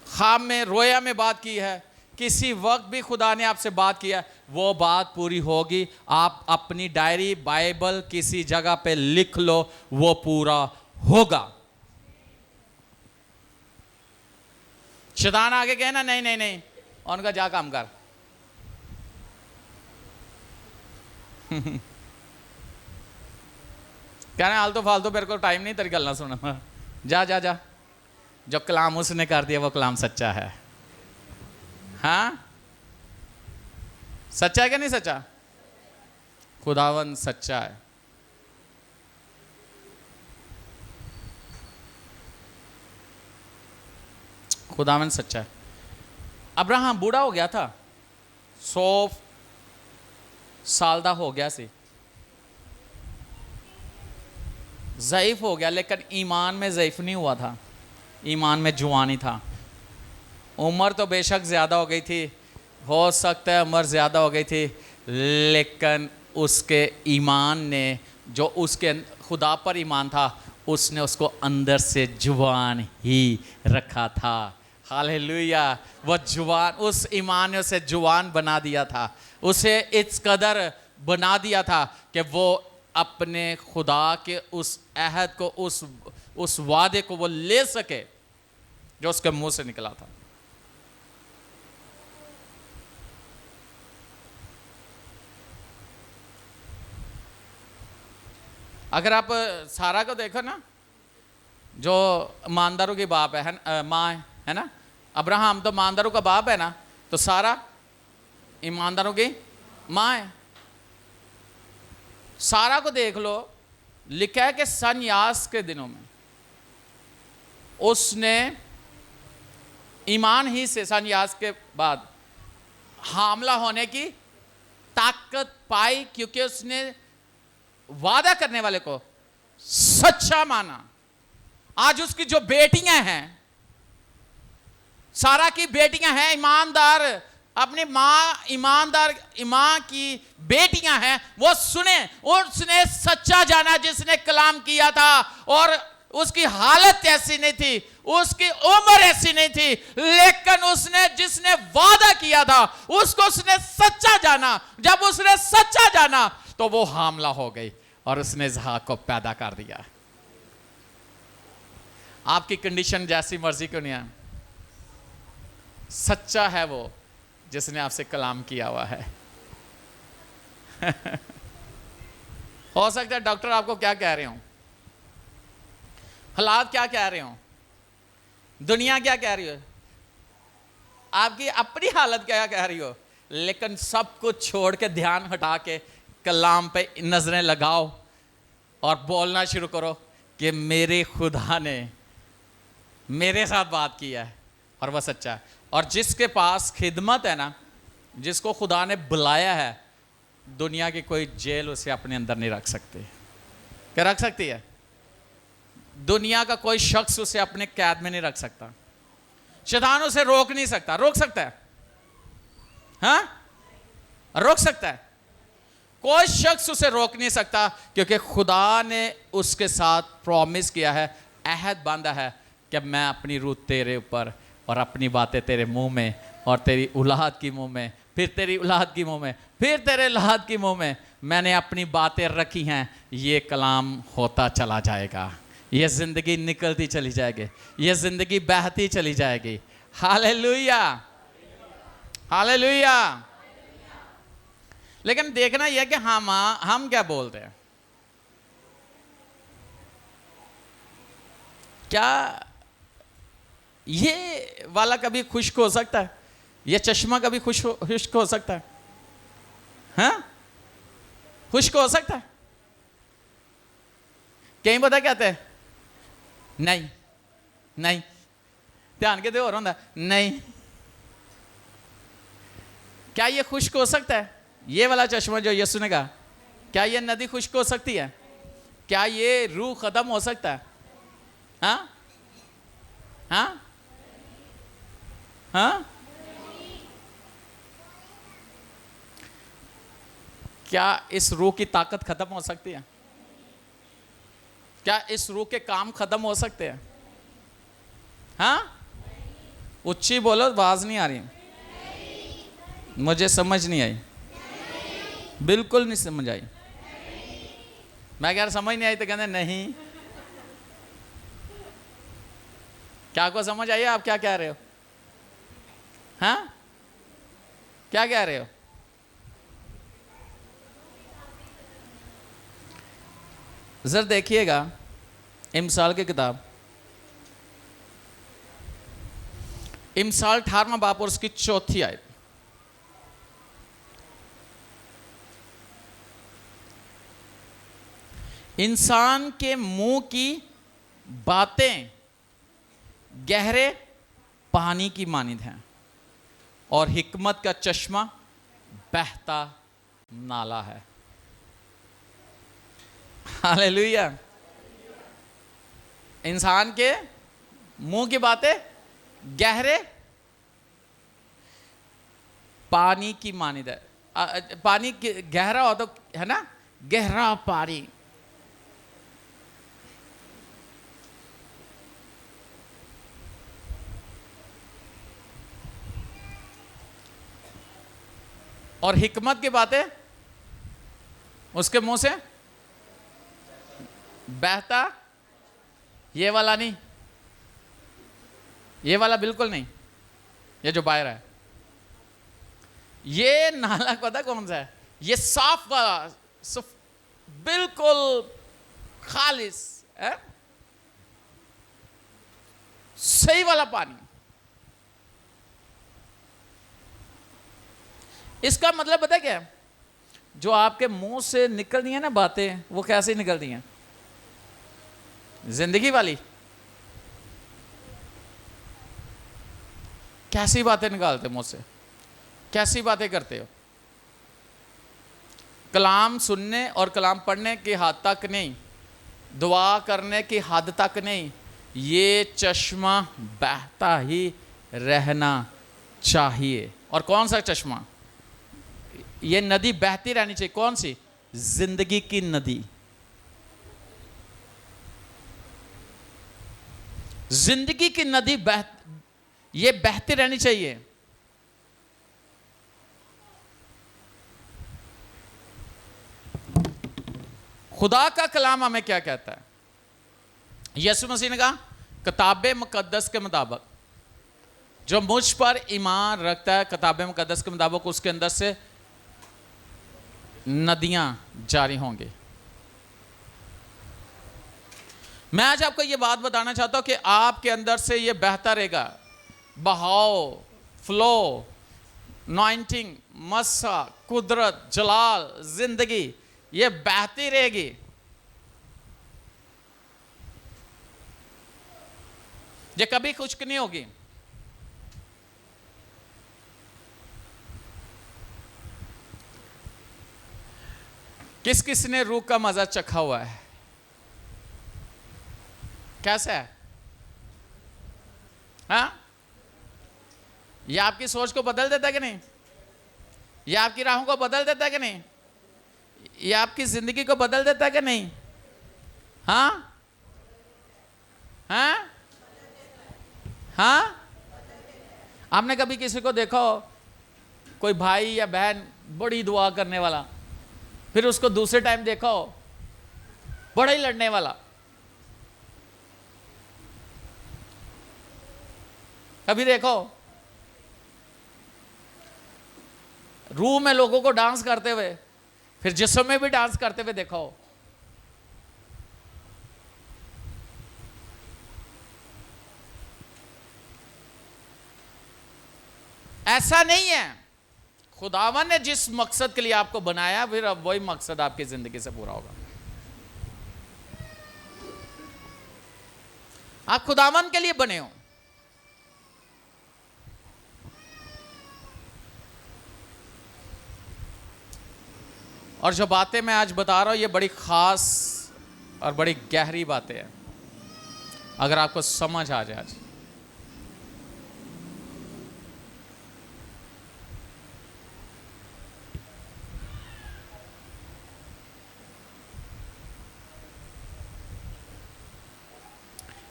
ख्वाब में, रोया में बात की है, किसी वक्त भी खुदा ने आपसे बात किया, वो बात पूरी होगी। आप अपनी डायरी, बाइबल किसी जगह पे लिख लो, वो पूरा होगा। शैतान आगे कहना नहीं नहीं नहीं, उनका जा काम कर। कहना आलतू फालतू, मेरे को टाइम नहीं तेरी गल्ला सुनना, जा जा जा। जो कलाम उसने कर दिया वो कलाम सच्चा है। हाँ, सच्चा है कि नहीं सच्चा? खुदावन सच्चा है। खुदावन सच्चा है। अब्राहम बूढ़ा हो गया था, 100 साल दा हो गया सी, ज़ईफ हो गया, लेकिन ईमान में ज़ईफ नहीं हुआ था, ईमान में जुवानी था। उम्र तो बेशक ज़्यादा हो गई थी, हो सकता है उम्र ज़्यादा हो गई थी, लेकिन उसके ईमान ने, जो उसके खुदा पर ईमान था, उसने उसको अंदर से जुवान ही रखा था। हालेलुया। वो जुवान, उस ईमान ने उसे जुवान बना दिया था, उसे इस कदर बना दिया था कि वो अपने खुदा के उस अहद को, उस वादे को वो ले सके जो उसके मुंह से निकला था। अगर आप सारा को देखो ना, जो ईमानदारों की बाप है, माँ है ना, अब्राहम तो ईमानदारों का बाप है ना, तो सारा ईमानदारों की माँ है। सारा को देख लो, लिखा है कि सन्यास के दिनों में उसने ईमान ही से, सन्यास के बाद हामला होने की ताकत पाई, क्योंकि उसने वादा करने वाले को सच्चा माना। आज उसकी जो बेटियां हैं, सारा की बेटियां हैं ईमानदार, अपनी माँ ईमानदार, माँ की बेटियां हैं, वो सुने, उसने सच्चा जाना जिसने कलाम किया था, और उसकी हालत ऐसी नहीं थी, उसकी उम्र ऐसी नहीं थी, लेकिन उसने जिसने वादा किया था उसको उसने सच्चा जाना। जब उसने सच्चा जाना तो वो हामला हो गई और उसने इसहाक को पैदा कर दिया। आपकी कंडीशन जैसी मर्जी क्यों नहीं है, सच्चा है वो जिसने आपसे कलाम किया हुआ है। हो सकता है डॉक्टर आपको क्या कह रहे हो, हालात क्या कह रहे हो, दुनिया क्या कह रही हो, आपकी अपनी हालत क्या कह रही हो, लेकिन सब कुछ छोड़ के ध्यान हटा के कलाम पे नजरें लगाओ और बोलना शुरू करो कि मेरे खुदा ने मेरे साथ बात की है और वह सच्चा है। और जिसके पास खिदमत है ना, जिसको खुदा ने बुलाया है, दुनिया की कोई जेल उसे अपने अंदर नहीं रख सकती। क्या रख सकती है? दुनिया का कोई शख्स उसे अपने कैद में नहीं रख सकता। शैतान उसे रोक नहीं सकता। रोक सकता है? हाँ, रोक सकता है? कोई शख्स उसे रोक नहीं सकता, क्योंकि खुदा ने उसके साथ प्रॉमिस किया है, अहद बांधा है कि मैं अपनी रूह तेरे ऊपर और अपनी बातें तेरे मुंह में और तेरी औलाद की मुंह में, फिर तेरी औलाद की मुंह में, फिर तेरे औलाद की मुंह में मैंने अपनी बातें रखी हैं। ये कलाम होता चला जाएगा, ये ज़िंदगी निकलती चली जाएगी, ये ज़िंदगी बहती चली जाएगी। Hallelujah, hallelujah. लेकिन देखना यह कि हम क्या बोलते हैं। क्या ये वाला कभी खुश्क हो सकता है? ये चश्मा कभी खुश्क हो सकता है? हाँ, खुश्क हो सकता है? कहीं पता क्या कहते हैं? नहीं नहीं, ध्यान के दे हो रहा नहीं। क्या ये खुश्क हो सकता है? ये वाला चश्मा जो यीशु ने कहा, क्या ये नदी खुश्क हो सकती है? क्या ये रूह खत्म हो सकता है? हाँ हाँ हाँ, क्या इस रूह की ताकत खत्म हो सकती है? क्या इस रूह के काम खत्म हो सकते हैं? हाँ, उच्ची बोलो, आवाज नहीं आ रही। मुझे समझ नहीं आई, बिल्कुल नहीं समझ आई। मैं कह रहा समझ नहीं आई तो कहते नहीं। क्या को समझ आई? आप क्या कह रहे हो? हाँ, क्या कह रहे हो? जरा देखिएगा इमसाल की किताब, इमसाल 18वां बाप और उसकी 4थी आयत। इंसान के मुंह की बातें गहरे पानी की मानिंद हैं और हिकमत का चश्मा बहता नाला है। हालेलुया। इंसान के मुंह की बातें गहरे पानी की मानिंद है। पानी गहरा हो तो है ना, गहरा पानी। और हिकमत की बातें उसके मुंह से बहता, ये वाला नहीं, ये वाला बिल्कुल नहीं, ये जो बाहर है। ये नाला पता कौन सा है? ये साफ वाला, बिल्कुल खालिस है, सही वाला पानी। इसका मतलब पता क्या है? जो आपके मुंह से निकलती है ना बातें, वो कैसे निकलती हैं? जिंदगी वाली। कैसी बातें निकालते मुंह से? कैसी बातें करते हो? कलाम सुनने और कलाम पढ़ने की हद तक नहीं, दुआ करने की हद तक नहीं, ये चश्मा बहता ही रहना चाहिए। और कौन सा चश्मा? ये नदी बहती रहनी चाहिए। कौन सी? जिंदगी की नदी। जिंदगी की नदी ये बहती रहनी चाहिए। खुदा का कलाम हमें क्या कहता है? यीशु मसीह ने कहा किताब मुकद्दस के मुताबिक जो मुझ पर ईमान रखता है, किताब मुकद्दस के मुताबिक उसके अंदर से नदियां जारी होंगी। मैं आज आपको ये बात बताना चाहता हूं कि आपके अंदर से ये बहता रहेगा, बहाव, फ्लो, नॉइंटिंग, मस्सा, कुदरत, जलाल, जिंदगी ये बहती रहेगी। ये कभी खुश्क नहीं होगी। किस किस ने रूह का मजा चखा हुआ है? कैसा है? हाँ, ये आपकी सोच को बदल देता है कि नहीं? ये आपकी राहों को बदल देता है कि नहीं? ये आपकी जिंदगी को बदल देता है कि नहीं? हाँ हाँ हाँ। आपने कभी किसी को देखा हो, कोई भाई या बहन बड़ी दुआ करने वाला, फिर उसको दूसरे टाइम देखा हो बड़ा ही लड़ने वाला? कभी देखो रूह में लोगों को डांस करते हुए, फिर जिस्म में भी डांस करते हुए देखो। ऐसा नहीं है। खुदावन ने जिस मकसद के लिए आपको बनाया, फिर अब वही मकसद आपकी जिंदगी से पूरा होगा। आप खुदावन के लिए बने हो। और जो बातें मैं आज बता रहा हूं ये बड़ी खास और बड़ी गहरी बातें हैं, अगर आपको समझ आ जाए आज।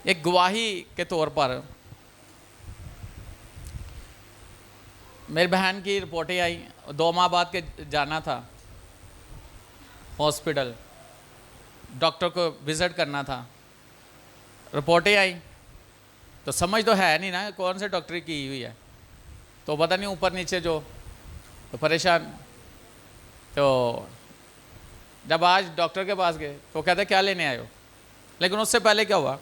एक गवाही के तौर पर मेरी बहन की रिपोर्टें आई, 2 माह बाद के जाना था हॉस्पिटल, डॉक्टर को विजिट करना था। रिपोर्टें आई तो समझ तो है नहीं ना कौन से डॉक्टर की हुई है, तो पता नहीं ऊपर नीचे जो, तो परेशान। तो जब आज डॉक्टर के पास गए तो कहते क्या लेने आए हो? लेकिन उससे पहले क्या हुआ?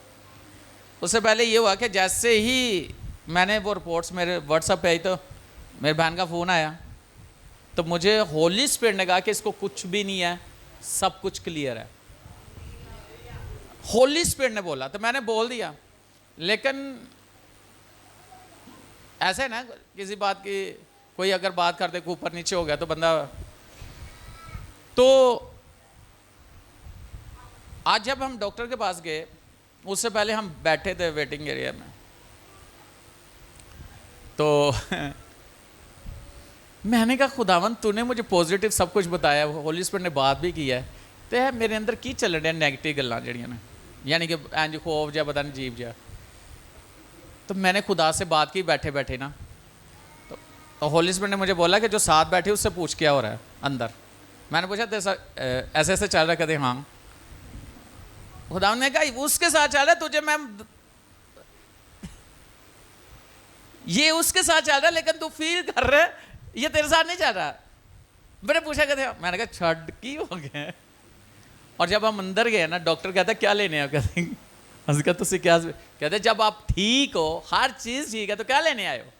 उससे पहले ये हुआ कि जैसे ही मैंने वो रिपोर्ट्स मेरे व्हाट्सएप पे आई तो मेरी बहन का फ़ोन आया, तो मुझे होली स्पिरिट ने कहा कि इसको कुछ भी नहीं है, सब कुछ क्लियर है। होली स्पिरिट ने बोला तो मैंने बोल दिया। लेकिन ऐसे ना किसी बात की कोई अगर बात करते ऊपर नीचे हो गया तो बंदा, तो आज जब हम डॉक्टर के पास गए, उससे पहले हम बैठे थे वेटिंग एरिया में, तो मैंने कहा खुदावन तूने मुझे पॉजिटिव सब कुछ बताया, होली स्पिरिट ने बात भी की है, तो है मेरे अंदर की चल रहा नेगेटिव गल्लां जड़ियां ने, यानी कि इंज खौफ जा पता नहीं जीव जा। तो मैंने खुदा से बात की बैठे बैठे ना, तो होली स्पिरिट ने मुझे बोला कि जो साथ बैठे उससे पूछ क्या हो रहा है अंदर। मैंने पूछा तो ऐसे ऐसे चल रहा है? कहते हाँ। खुदा ने कहा उसके साथ चल रहा है तुझे, मैं ये उसके साथ चल रहा है लेकिन तू फील कर रहा है ये तेरे साथ नहीं चल रहा। मैंने पूछा कहते, मैंने कहा छड़ की हो गया। और जब हम अंदर गए ना, डॉक्टर कहता क्या लेने आए? कहते तुझे क्या? कहते जब आप ठीक हो, हर चीज ठीक है, तो क्या लेने आए हो?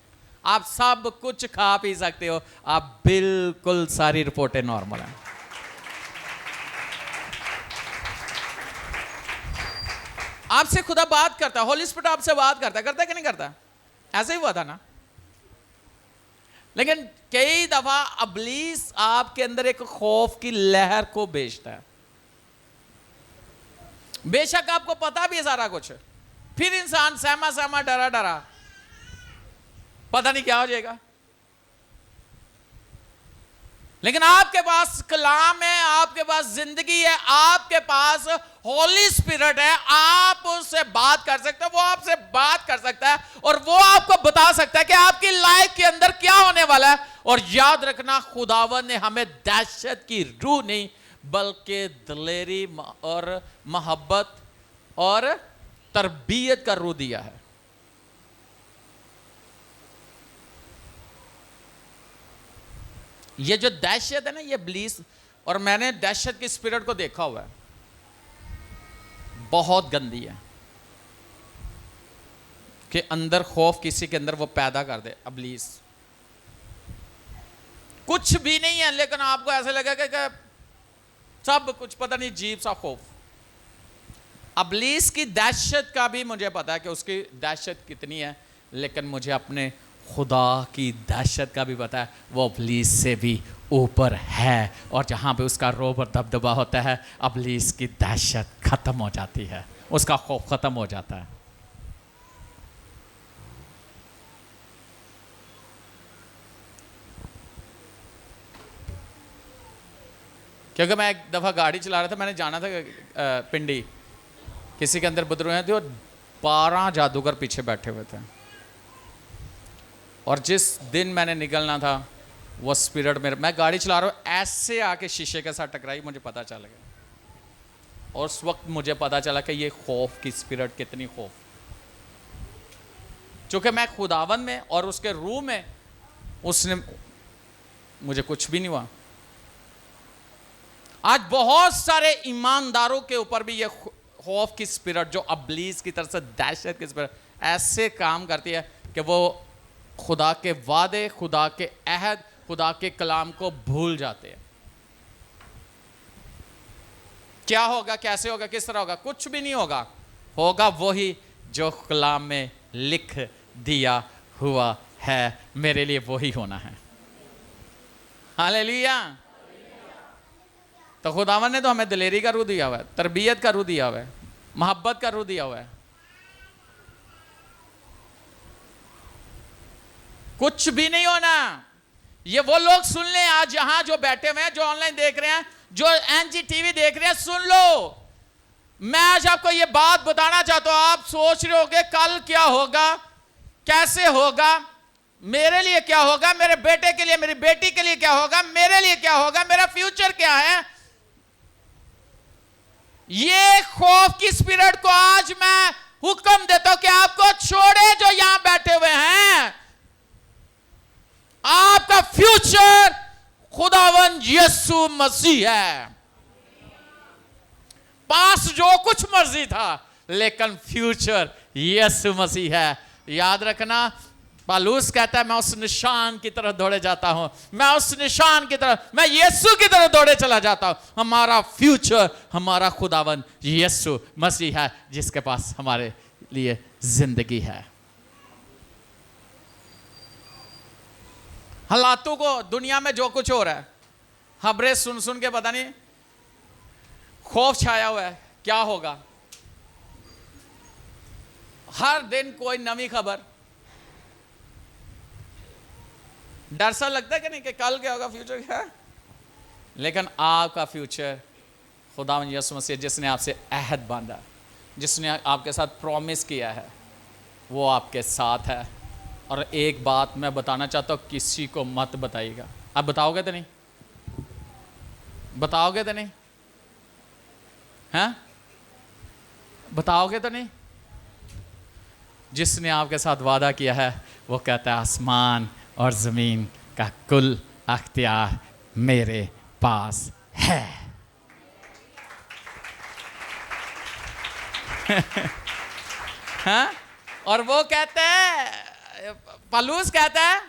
आप सब कुछ खा पी सकते हो, आप बिल्कुल सारी रिपोर्टें नॉर्मल हैं। आपसे खुदा बात करता है, होली स्पिरिट आपसे बात करता है कि नहीं करता? ऐसे ही हुआ था ना। लेकिन कई दफा इब्लीस आपके अंदर एक खौफ की लहर को भेजता है। बेशक आपको पता भी है सारा कुछ, फिर इंसान सहमा सहमा डरा डरा, पता नहीं क्या हो जाएगा। लेकिन आपके पास कलाम है, आपके पास जिंदगी है, आपके पास होली स्पिरिट है, आप उससे बात कर सकते हो, वो आपसे बात कर सकता है और वो आपको बता सकता है कि आपकी लाइफ के अंदर क्या होने वाला है। और याद रखना, खुदावन ने हमें दहशत की रूह नहीं बल्कि दिलेरी और मोहब्बत और तरबियत का रूह दिया है। ये जो दहशत है ना, ये इब्लीस, और मैंने दहशत की स्पिरिट को देखा हुआ है, बहुत गंदी है कि अंदर खौफ किसी के अंदर वो पैदा कर दे। इब्लीस कुछ भी नहीं है, लेकिन आपको ऐसे लगेगा कि सब कुछ पता नहीं, अजीब सा खौफ। इब्लीस की दहशत का भी मुझे पता है कि उसकी दहशत कितनी है, लेकिन मुझे अपने खुदा की दहशत का भी पता है, वो इब्लीस से भी ऊपर है। और जहाँ पे उसका रोब और दबदबा होता है, इब्लीस की दहशत खत्म हो जाती है, उसका खौफ खत्म हो जाता है। क्योंकि मैं एक दफ़ा गाड़ी चला रहा था, मैंने जाना था पिंडी, किसी के अंदर बुदरू हैं थे और 12 जादूगर पीछे बैठे हुए थे। और जिस दिन मैंने निकलना था, वो स्पिरिट मेरे, मैं गाड़ी चला रहा हूँ, ऐसे आके शीशे के साथ टकराई, मुझे पता चल गया। और उस वक्त मुझे पता चला कि ये खौफ की स्पिरिट कितनी खौफ, चूँकि मैं खुदावन में और उसके रूह में, उसने मुझे कुछ भी नहीं हुआ। आज बहुत सारे ईमानदारों के ऊपर भी ये खौफ की स्पिरिट, जो इब्लीस की तरफ से दहशत की स्पिरिट ऐसे काम करती है कि वो खुदा के वादे, खुदा के अहद, खुदा के कलाम को भूल जाते हैं। क्या होगा, कैसे होगा, किस तरह होगा? कुछ भी नहीं होगा, होगा वही जो कलाम में लिख दिया हुआ है, मेरे लिए वही होना है। हालेलुया। तो खुदावन ने तो हमें दिलेरी का रूह दिया हुआ है, तरबियत का रूह दिया हुआ है, मोहब्बत का रूह दिया हुआ है। कुछ भी नहीं होना। ये वो लोग सुन लें आज यहां जो बैठे हुए हैं, जो ऑनलाइन देख रहे हैं, जो NGTV देख रहे हैं, सुन लो। मैं आज आपको ये बात बताना चाहता हूं। आप सोच रहे होगे कल क्या होगा, कैसे होगा, मेरे लिए क्या होगा, मेरे बेटे के लिए, मेरी बेटी के लिए क्या होगा, मेरे लिए क्या होगा, मेरा फ्यूचर क्या है। ये खौफ की स्पिरिट को आज मैं हुक्म देता हूं कि आपको छोड़े, जो यहां बैठे हुए हैं। आपका फ्यूचर खुदावन यीशु मसीह है। पास जो कुछ मर्जी था, लेकिन फ्यूचर यीशु मसीह है। याद रखना, पौलुस कहता है, मैं उस निशान की तरफ दौड़े जाता हूं, मैं उस निशान की तरफ, मैं यीशु की तरफ दौड़े चला जाता हूं। हमारा फ्यूचर, हमारा खुदावन यीशु मसीह है, जिसके पास हमारे लिए जिंदगी है। हालातों को, दुनिया में जो कुछ हो रहा है, खबरें सुन सुन के पता नहीं खौफ छाया हुआ है, क्या होगा। हर दिन कोई नई खबर, डर सा लगता है कि नहीं कि कल क्या होगा, फ्यूचर क्या है। लेकिन आपका फ्यूचर खुदावन यीशु मसीह, जिसने आपसे अहद बांधा, जिसने आपके साथ प्रॉमिस किया है, वो आपके साथ है। और एक बात मैं बताना चाहता हूँ, किसी को मत बताइएगा। आप बताओगे तो नहीं? बताओगे तो नहीं? हैं? बताओगे तो नहीं? जिसने आपके साथ वादा किया है, वो कहता है, आसमान और ज़मीन का कुल अख्तियार मेरे पास है। हाँ? और वो कहता है, पौलुस कहता है,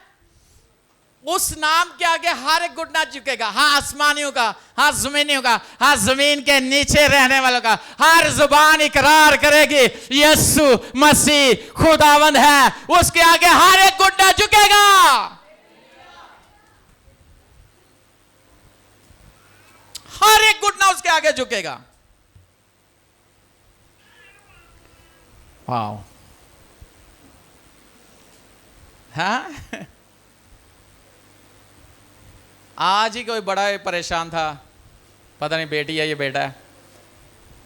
उस नाम के आगे हर एक घुटना झुकेगा। हाँ आसमानियों का, हाँ जमीनियों का, हाँ जमीन के नीचे रहने वालों का, हर जुबान इकरार करेगी यीशु मसीह खुदावंद है। उसके आगे हर एक घुटना झुकेगा। हर एक घुटना उसके आगे झुकेगा। वाओ। हाँ, आज ही कोई बड़ा परेशान था, पता नहीं बेटी है ये बेटा है,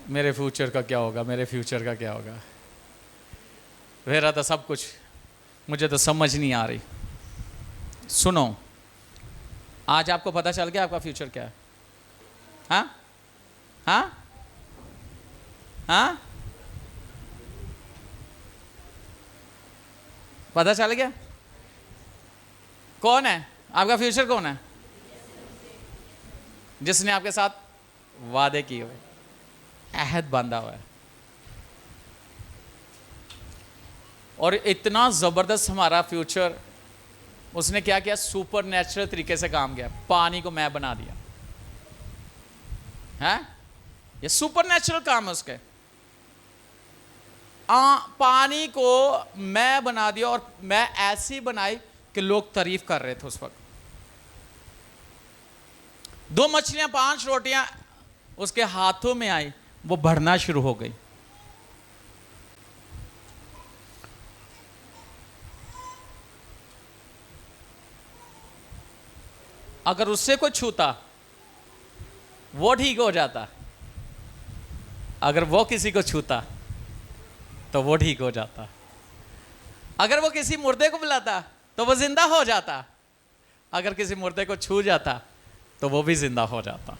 मेरे फ्यूचर का क्या होगा, मेरे फ्यूचर का क्या होगा। मेरा तो सब कुछ, मुझे तो समझ नहीं आ रही। सुनो, आज आपको पता चल गया आपका फ्यूचर क्या है। हाँ हाँ हाँ, पता चल गया कौन है आपका फ्यूचर, कौन है? जिसने आपके साथ वादे किए हुए, अहद बांधा हुआ है। और इतना ज़बरदस्त हमारा फ्यूचर, उसने क्या किया, सुपर नेचुरल तरीके से काम किया, पानी को मैं बना दिया है। ये सुपर नेचुरल काम है उसके। पानी को मैं बना दिया, और मैं ऐसी बनाई कि लोग तारीफ कर रहे थे उस वक्त। 2 मछलियां 5 रोटियां उसके हाथों में आई, वो बढ़ना शुरू हो गई। अगर उससे कोई छूता वो ठीक हो जाता, अगर वो किसी को छूता तो वो ठीक हो जाता, अगर वो किसी मुर्दे को बुलाता तो वो जिंदा हो जाता, अगर किसी मुर्दे को छू जाता तो वो भी जिंदा हो जाता।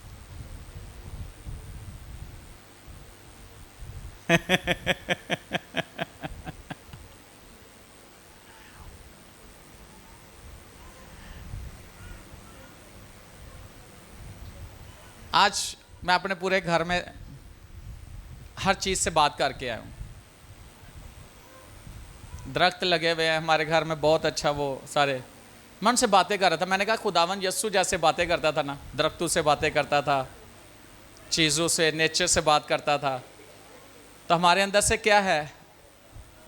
आज मैं अपने पूरे घर में हर चीज से बात करके आया हूं। दरख्त लगे हुए हैं हमारे घर में, बहुत अच्छा, वो सारे, मैं उनसे बातें कर रहा था। मैंने कहा खुदावन यस्सु जैसे बातें करता था ना, दरख्तों से बातें करता था, चीज़ों से, नेचर से बात करता था, तो हमारे अंदर से क्या है,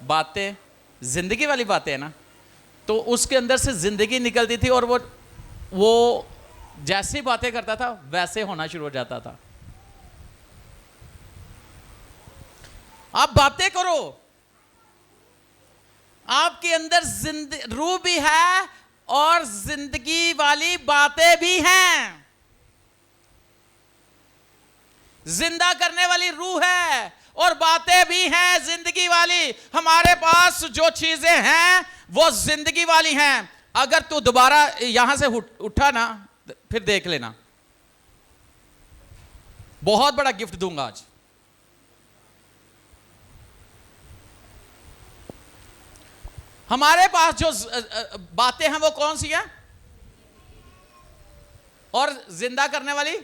बातें जिंदगी वाली बातें है ना, तो उसके अंदर से जिंदगी निकलती थी, और वो जैसी बातें करता था वैसे होना शुरू हो जाता था। आप बातें करो, आपके अंदर रूह भी है और जिंदगी वाली बातें भी हैं। जिंदा करने वाली रूह है और बातें भी हैं जिंदगी वाली। हमारे पास जो चीजें हैं वो जिंदगी वाली हैं। अगर तू दोबारा यहां से उठा ना, फिर देख लेना, बहुत बड़ा गिफ्ट दूंगा आज। हमारे पास जो बातें हैं वो कौन सी हैं, और जिंदा करने वाली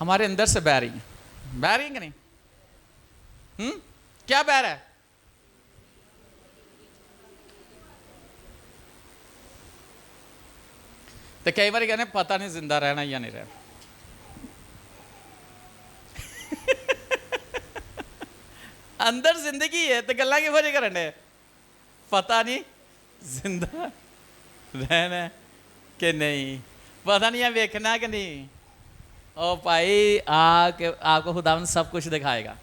हमारे अंदर से बह रही है। बह रही है कि नहीं? क्या बह रहा है? तो कई बार कहने पता नहीं जिंदा रहना या नहीं रहना। अंदर जिंदगी है तो गल्ला की वजह करने, पता नहीं जिंदा रहना कि नहीं, पता नहीं है वेखना कि नहीं। ओ भाई आपको खुदावंद सब कुछ दिखाएगा,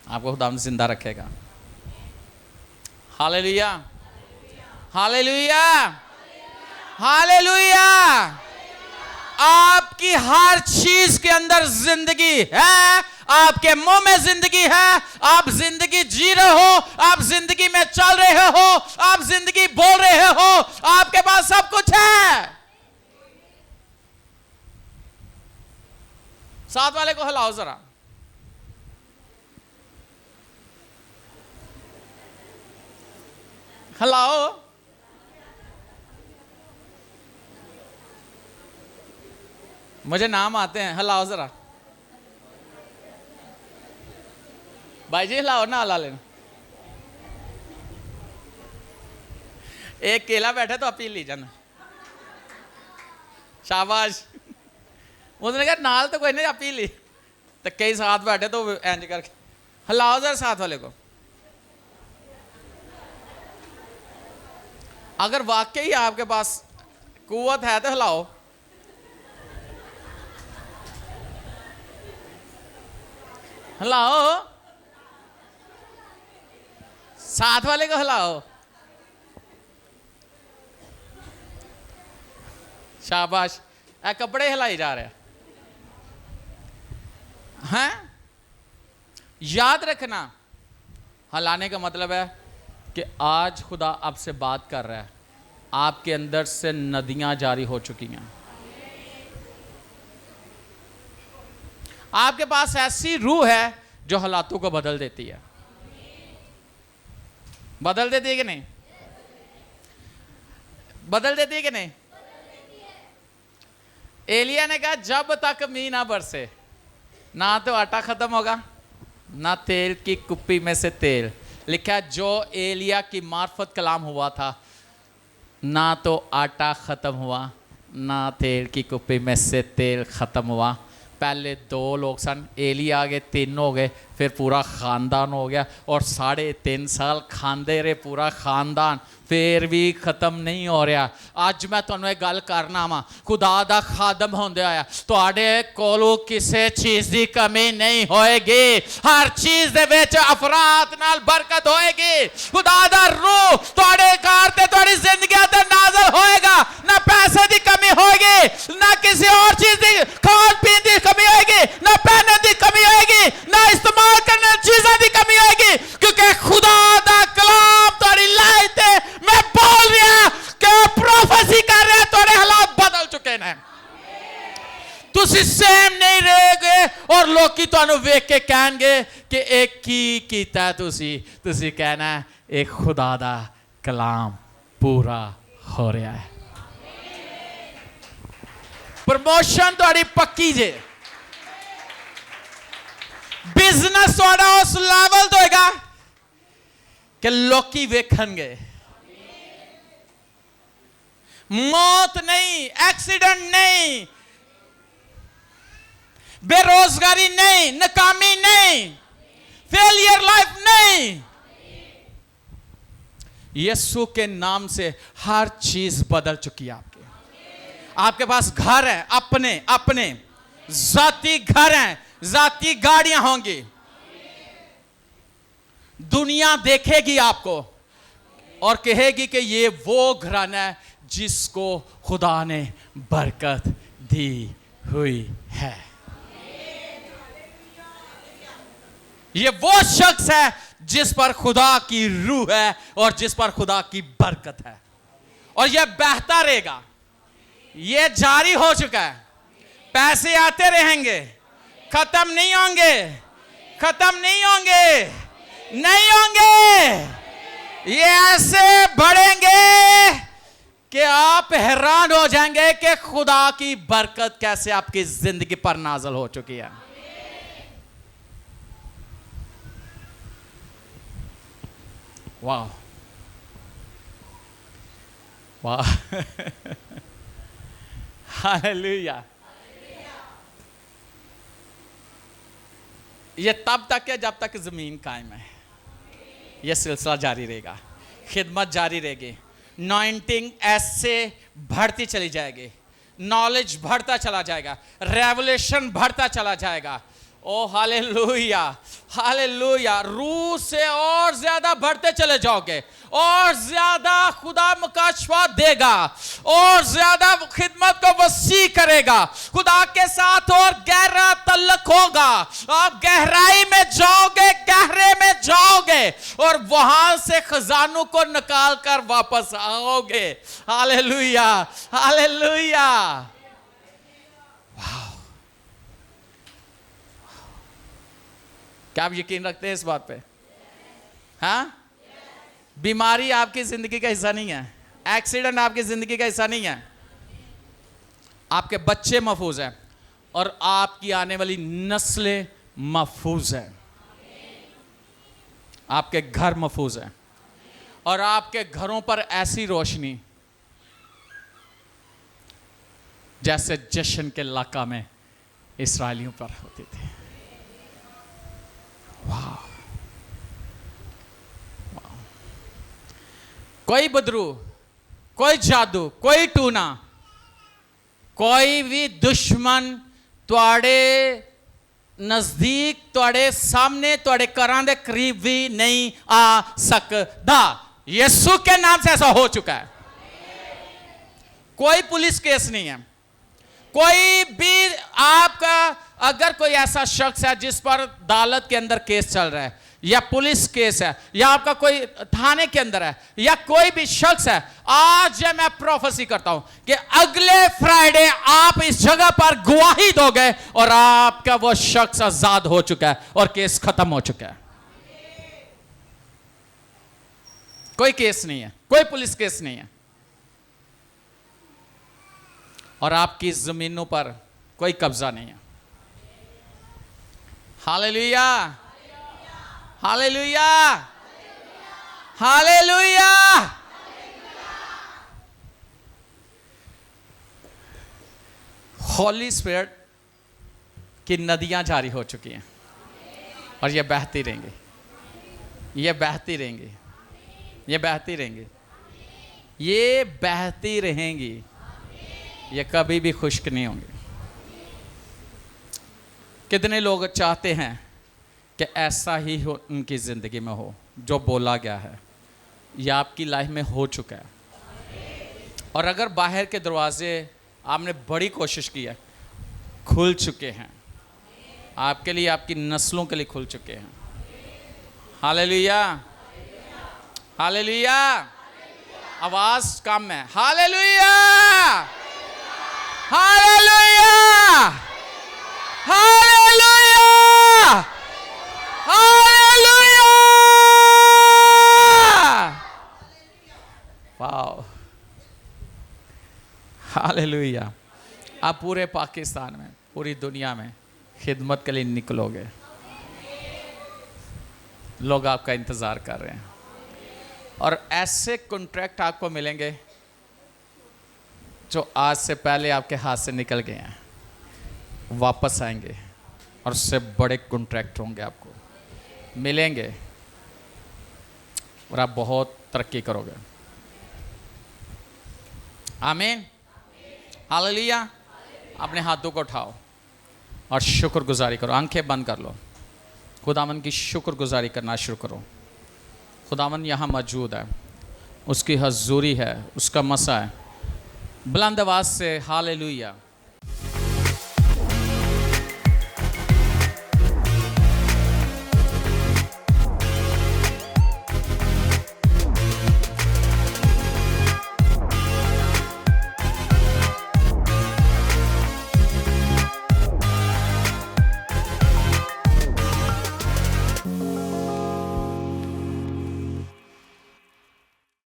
आपको खुदावंद जिंदा रखेगा। Hallelujah, hallelujah, hallelujah. आपकी हर चीज के अंदर जिंदगी है, आपके मुंह में जिंदगी है, आप जिंदगी जी रहे हो, आप जिंदगी में चल रहे हो, आप जिंदगी बोल रहे हो, आपके पास सब कुछ है। साथ वाले को हिलाओ जरा। हिलाओ। मुझे नाम आते हैं, हिलाओ जरा। भाई जी हिलाओ ना, हिला लेना। एक केला बैठा तो अपील ली जाना। शाबाश। उसने कहा नाल तो कोई नहीं, अपील ली। तो कई साथ बैठे तो एंज करके हिलाओ जरा साथ वाले को। अगर वाकई आपके पास कुव्वत है तो हिलाओ। हिलाओ, साथ वाले को हिलाओ। शाबाश। कपड़े हिलाई जा रहे हैं। याद रखना, हिलाने का मतलब है कि आज खुदा आपसे बात कर रहा है, आपके अंदर से नदियां जारी हो चुकी हैं। आपके पास ऐसी रूह है जो हालातों को बदल देती है। बदल देती है कि नहीं? बदल देती है कि नहीं? एलिया ने कहा जब तक मींह ना बरसे ना तो आटा खत्म होगा ना तेल की कुप्पी में से तेल। लिखा है जो एलिया की मार्फत कलाम हुआ था, ना तो आटा ख़त्म हुआ, ना तेल की कुप्पी में से तेल ख़त्म हुआ। पहले 2 लोग सन, एलिया आ गए, 3 हो गए, फिर पूरा ख़ानदान हो गया, और 3.5 साल खांदे रहे पूरा ख़ानदान, फिर भी ख़त्म नहीं हो रहा। अज मैं तुहानूं एक गल करना वा, खुदा दा खादम होंदे आया तुहाडे कोलों किसी चीज़ की कमी नहीं होएगी। हर चीज़ दे विच अफरात नाल बरकत होएगी। खुदा दा रूह तुहाडे घर ते तुहाडी जिंदगी ते नाज़िल होएगा। ना पैसे की कमी होएगी, ना किसी और चीज़ की खान पीन की कमी होएगी, ना पहनने की कमी होएगी, ना इस्तेमाल करने चीज़ों की कमी होएगी, क्योंकि खुदा दा कलाम तुहाडी लाइफ ते मैं बोल रहा कि प्रोफेसी कर रहा, तुहाडे हालात बदल चुके हैं। तुसी सेम नहीं रहोगे और लोग तुहानू वेख के कहणगे कि एक की कीता है। तुसी कहना एक खुदा दा कलाम पूरा हो रहा है। प्रमोशन तुहाडी पक्की जे, बिजनेस तुहाडा उस लेवल तो होएगा कि लोकी वेखणगे। मौत नहीं, एक्सीडेंट नहीं, बेरोजगारी नहीं, नाकामी नहीं, फेलियर लाइफ नहीं। यीशु के नाम से हर चीज बदल चुकी है। आपके पास घर है, अपने जाती घर हैं, जाती गाड़ियां होंगी। दुनिया देखेगी आपको और कहेगी कि ये वो घराना है जिसको खुदा ने बरकत दी हुई है। ये वो शख्स है जिस पर खुदा की रूह है और जिस पर खुदा की बरकत है, और यह बहता रहेगा। ये जारी हो चुका है। पैसे आते रहेंगे, खत्म नहीं होंगे, खत्म नहीं होंगे, नहीं होंगे। ये ऐसे बढ़ेंगे कि आप हैरान हो जाएंगे कि खुदा की बरकत कैसे आपकी जिंदगी पर नाज़िल हो चुकी है। वाह वाह हालेलुया। ये तब तक है जब तक जमीन कायम है। यह सिलसिला जारी रहेगा, खिदमत जारी रहेगी, नॉइंटिंग ऐसे बढ़ती चली जाएगी, नॉलेज बढ़ता चला जाएगा, रेवलेशन बढ़ता चला जाएगा। ओ हालेलुया हालेलुया। रूह से और ज्यादा बढ़ते चले जाओगे, और ज्यादा खुदा मुकाशवा देगा, और ज्यादा खिदमत को वसी करेगा, खुदा के साथ और गहरा तल्लुक होगा। आप गहराई में जाओगे, गहरे में जाओगे, और वहां से खजानों को निकाल कर वापस आओगे। Hallelujah hallelujah. क्या आप यकीन रखते हैं इस बात पे? हाँ, बीमारी आपकी जिंदगी का हिस्सा नहीं है, एक्सीडेंट आपकी जिंदगी का हिस्सा नहीं है। आपके बच्चे महफूज हैं और आपकी आने वाली नस्लें महफूज हैं। आपके घर महफूज हैं और आपके घरों पर ऐसी रोशनी जैसे जश्न के इलाका में इस्राएलियों पर होती थी। वाह, कोई बदरू, कोई जादू, कोई टूना, कोई भी दुश्मन तुहाडे नजदीक, तुहाडे सामने, तुहाडे घरां दे करीब भी नहीं आ सकता। यीशु के नाम से ऐसा हो चुका है। कोई पुलिस केस नहीं है, कोई भी आपका, अगर कोई ऐसा शख्स है जिस पर अदालत के अंदर केस चल रहा है, या पुलिस केस है, या आपका कोई थाने के अंदर है, या कोई भी शख्स है, आज मैं प्रोफेसी करता हूं कि अगले फ्राइडे आप इस जगह पर गवाही दोगे और आपका वो शख्स आजाद हो चुका है और केस खत्म हो चुका है। कोई केस नहीं है, कोई पुलिस केस नहीं है, और आपकी जमीनों पर कोई कब्जा नहीं है। Hallelujah hallelujah, hallelujah. Holy spirit की नदियां जारी हो चुकी हैं और ये बहती रहेंगी, ये बहती रहेंगी, ये बहती रहेंगी, ये बहती रहेंगी, ये कभी भी खुश्क नहीं होंगी। कितने लोग चाहते हैं कि ऐसा ही हो, उनकी ज़िंदगी में हो जो बोला गया है, यह आपकी लाइफ में हो चुका है। और अगर बाहर के दरवाजे आपने बड़ी कोशिश की है, खुल चुके हैं आपके लिए, आपकी नस्लों के लिए खुल चुके हैं। Hallelujah, hallelujah. आवाज कम है। Hallelujah, hallelujah, hallelujah, hallelujah. Wow, hallelujah. आप पूरे पाकिस्तान में, पूरी दुनिया में खिदमत के लिए निकलोगे। लोग आपका इंतज़ार कर रहे हैं और ऐसे कॉन्ट्रैक्ट आपको मिलेंगे जो आज से पहले आपके हाथ से निकल गए हैं, वापस आएंगे और उससे बड़े कॉन्ट्रैक्ट होंगे, आपको मिलेंगे और आप बहुत तरक्की करोगे। आमीन, हालेलुया। अपने हाथों को उठाओ और शुक्रगुजारी करो। आंखें बंद कर लो। खुदावन की शुक्रगुजारी करना शुरू करो। खुदावन यहाँ मौजूद है, उसकी हजूरी है, उसका मसा है। बुलंद आवाज से हालेलुया।